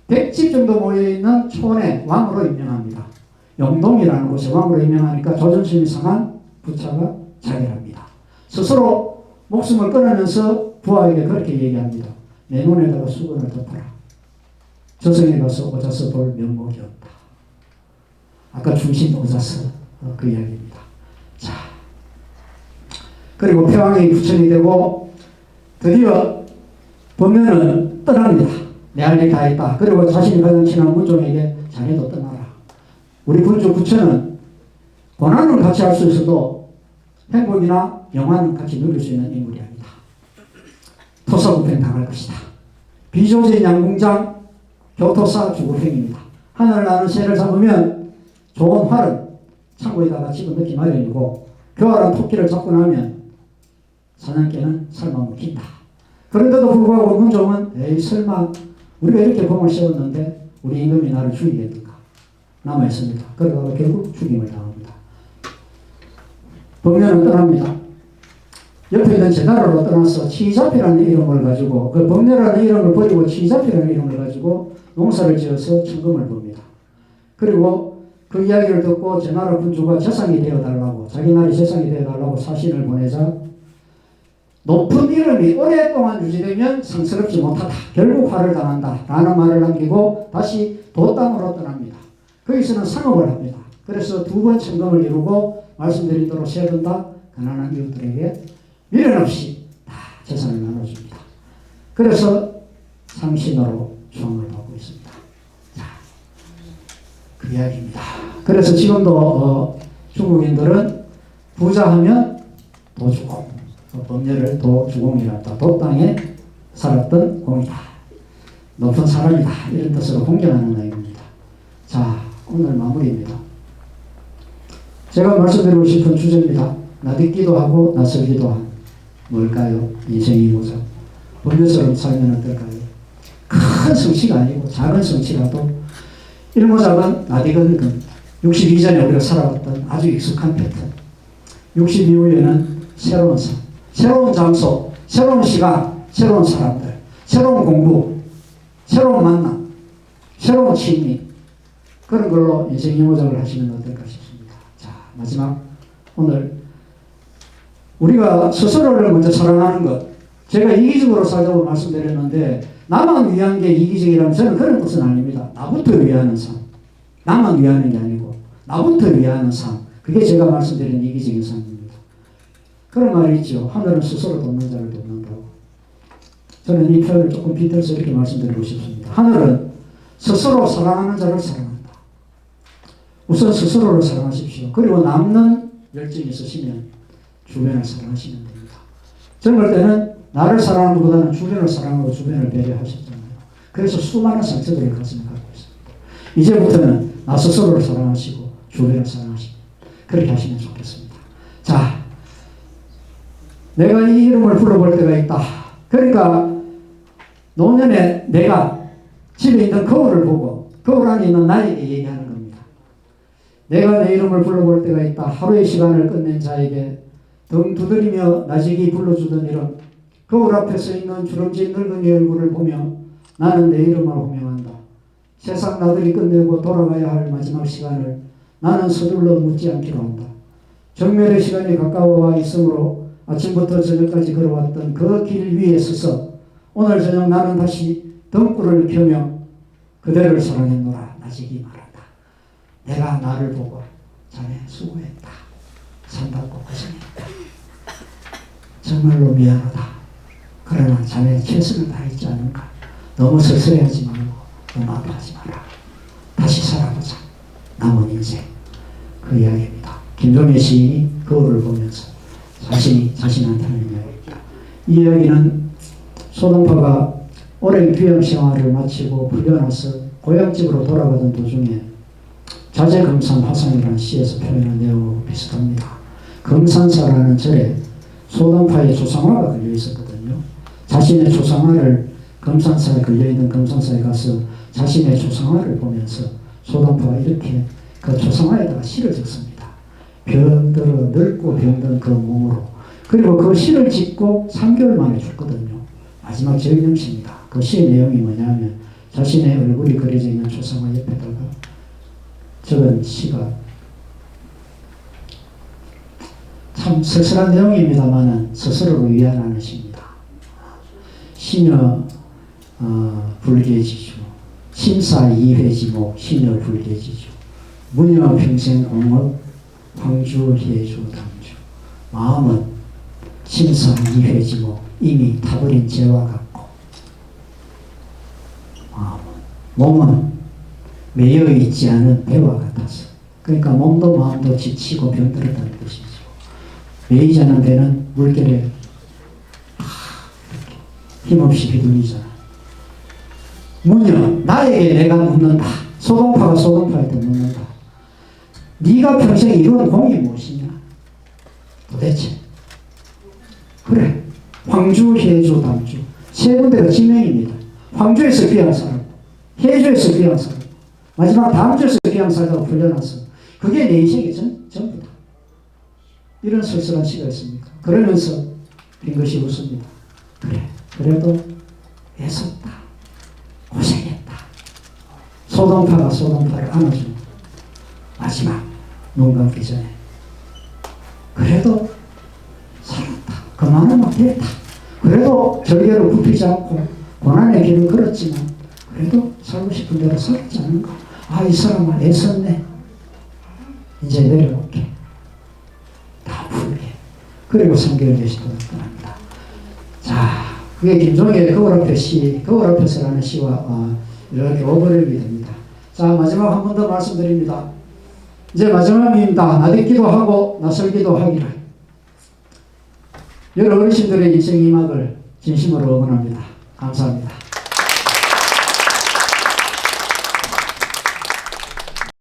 100집 정도 모여있는 촌의 왕으로 임명합니다. 영동이라는 곳에 왕으로 임명하니까 자존심이 상한 부처가 자결합니다. 스스로 목숨을 끊으면서 부하에게 그렇게 얘기합니다. 내 눈에다가 수건을 덮어라. 저승에 가서 오자서 볼 면목이 없다. 아까 중신 오자서 그 이야기입니다. 자, 그리고 폐왕이 부처이 되고 드디어 법면은 떠납니다. 내 할 일 다 했다. 그리고 자신이 가장 친한 문종에게 자네도 떠나라. 우리 군주 부처는 고난을 같이 할 수 있어도 행복이나 영화는 같이 누릴 수 있는 인물이 아니다. 토사구팽 당할 것이다. 비조진 양궁장 교토사 주구팽입니다. 하늘 나는 새를 잡으면 좋은 활은 창고에다가 집어넣기 마련이고 교활한 토끼를 잡고 나면 사냥개는 설마 먹힌다. 그런데도 불구하고 문종은 에이 설마 우리가 이렇게 공을 세웠는데 우리 임금이 나를 죽이겠는가 남아있습니다. 그러다가 결국 죽임을 당합니다. 법면은 떠납니다. 옆에 있는 제나라로 떠나서 치자피라는 이름을 가지고 그 법면이라는 이름을 버리고 치자피라는 이름을 가지고 농사를 지어서 천금을 봅니다. 그리고 그 이야기를 듣고 제나라 군주가 재상이 되어달라고 자기 나라의 재상이 되어달라고 사신을 보내자 높은 이름이 오랫동안 유지되면 성스럽지 못하다. 결국 화를 당한다. 라는 말을 남기고 다시 도땅으로 떠납니다. 거기서는 상업을 합니다. 그래서 2번 천금을 이루고 말씀드린 대로 세든다 가난한 이웃들에게 미련 없이 다 재산을 나눠줍니다. 그래서 상신으로 조항을 받고 있습니다. 자, 그 이야기입니다. 그래서 지금도 중국인들은 부자하면 도주공, 법녀를 도주공이란다. 도땅에 살았던 공이다. 높은 사람이다. 이런 뜻으로 공경하는 내용입니다. 자, 오늘 마무리입니다. 제가 말씀드리고 싶은 주제입니다. 나듣기도 하고 낯설기도 한 뭘까요? 인생이 뭐죠? 법녀처럼 살면 어떨까요? 큰 성취가 아니고 작은 성취라도 일모작은 나디건 60 이전에 우리가 살아왔던 아주 익숙한 패턴 60 이후에는 새로운 삶, 새로운 장소, 새로운 시간, 새로운 사람들, 새로운 공부, 새로운 만남, 새로운 취미 그런 걸로 인생 이모작을 하시면 어떨까 싶습니다. 자, 마지막 오늘 우리가 스스로를 먼저 사랑하는 것 제가 이기적으로 살자고 말씀드렸는데 나만 위한 게 이기적이라면 저는 그런 뜻은 아닙니다. 나부터 위하는 삶. 나만 위하는 게 아니고 나부터 위하는 삶. 그게 제가 말씀드린 이기적인 삶입니다. 그런 말이 있죠. 하늘은 스스로 돕는 자를 돕는다고. 저는 이 표현을 조금 빗들어서 이렇게 말씀드리고 싶습니다. 하늘은 스스로 사랑하는 자를 사랑한다. 우선 스스로를 사랑하십시오. 그리고 남는 열정이 있으시면 주변을 사랑하시면 됩니다. 젊을 때는 나를 사랑하는 것보다는 주변을 사랑하고 주변을 배려하셨잖아요. 그래서 수많은 상처들을 가슴에 갖고 있습니다. 이제부터는 나 스스로를 사랑하시고 주변을 사랑하시고 그렇게 하시면 좋겠습니다. 자, 내가 이 이름을 불러볼 때가 있다. 그러니까 노년에 내가 집에 있는 거울을 보고 거울 안에 있는 나에게 얘기하는 겁니다. 내가 내 이름을 불러볼 때가 있다. 하루의 시간을 끝낸 자에게 등 두드리며 나지기 불러주던 이름 거울 앞에 서 있는 주름진 늙은이 얼굴을 보며 나는 내 이름을 호명한다. 세상 나들이 끝내고 돌아가야 할 마지막 시간을 나는 서둘러 묻지 않기로 한다. 정멸의 시간이 가까워와 있으므로 아침부터 저녁까지 걸어왔던 그 길 위에 서서 오늘 저녁 나는 다시 등불을 켜며 그대를 사랑했노라 나지기 말한다. 내가 나를 보고 자네 수고했다. 산다고 고생했다. 정말로 미안하다. 그러나 자네 최선을 다했지 않은가. 너무 서서히하지 말고 너무 아파하지 마라. 다시 살아보자. 남은 인생. 그 이야기입니다. 김종의 시인이 거울을 보면서 자신한테 하는 이야기입니다. 이 이야기는 소동파가 오랜 귀양 생활을 마치고 풀려나서 고향집으로 돌아가던 도중에 자제금산 화상이라는 시에서 표현한 내용하고 비슷합니다. 금산사라는 절에 소동파의 조상화가 걸려 있었거든요. 자신의 조상화를 금산사에 걸려있는 금산사에 가서 자신의 조상화를 보면서 소동파가 이렇게 그 조상화에다가 시를 적습니다. 병들어 늙고 병든 그 몸으로. 그리고 그 시를 짓고 3개월 만에 죽거든요. 마지막 저기념시입니다. 그 시의 내용이 뭐냐면 자신의 얼굴이 그려져 있는 조상화 옆에다가 적은 시가 참 쓸쓸한 내용입니다만 스스로를 위안하는 시입니다. 시녀 불계지주, 심사 이회지목, 시녀 불계지주, 무녀 평생 옹업, 황주혜주 당주. 마음은 심사 이회지목, 이미 타버린 재와 같고, 몸은 매여 있지 않은 배와 같아서. 그러니까 몸도 마음도 지치고 병들었다는 뜻이죠. 매이지 않은 배는 물결에 힘없이 휘둘리잖아. 무녀, 나에게 내가 묻는다. 소동파가 소동파한테 묻는다. 네가 평생 이룬 공이 무엇이냐? 도대체. 그래. 황주, 혜주, 담주. 세 군데가 지명입니다. 황주에서 귀한 사람, 혜주에서 귀한 사람, 마지막 담주에서 귀한 사람으로 풀려나서 그게 내 인생의 전부다. 이런 쓸쓸한 시가 있습니까? 그러면서 빈 것이 웃습니다. 그래. 그래도 애썼다. 고생했다. 소동파가 소동파를 안아주는 마지막 눈 감기 전에 그래도 살았다. 그만하면 됐다. 그래도 절개로 굽히지 않고 고난의 길을 걸었지만 그래도 살고 싶은 대로 살았지 않은가. 아, 이 사람은 애썼네. 이제 내려올게. 다 풀게. 그리고 3개월 계시도록 떠납니다. 자, 그게 김종의 거울 앞에 시, 거울 앞에서라는 시와 이렇게 오버랩이 됩니다. 자, 마지막 한 번 더 말씀드립니다. 이제 마지막입니다. 나듣기도 하고 나설기도 하기를. 여러 어르신들의 인생 이막을 진심으로 응원합니다. 감사합니다.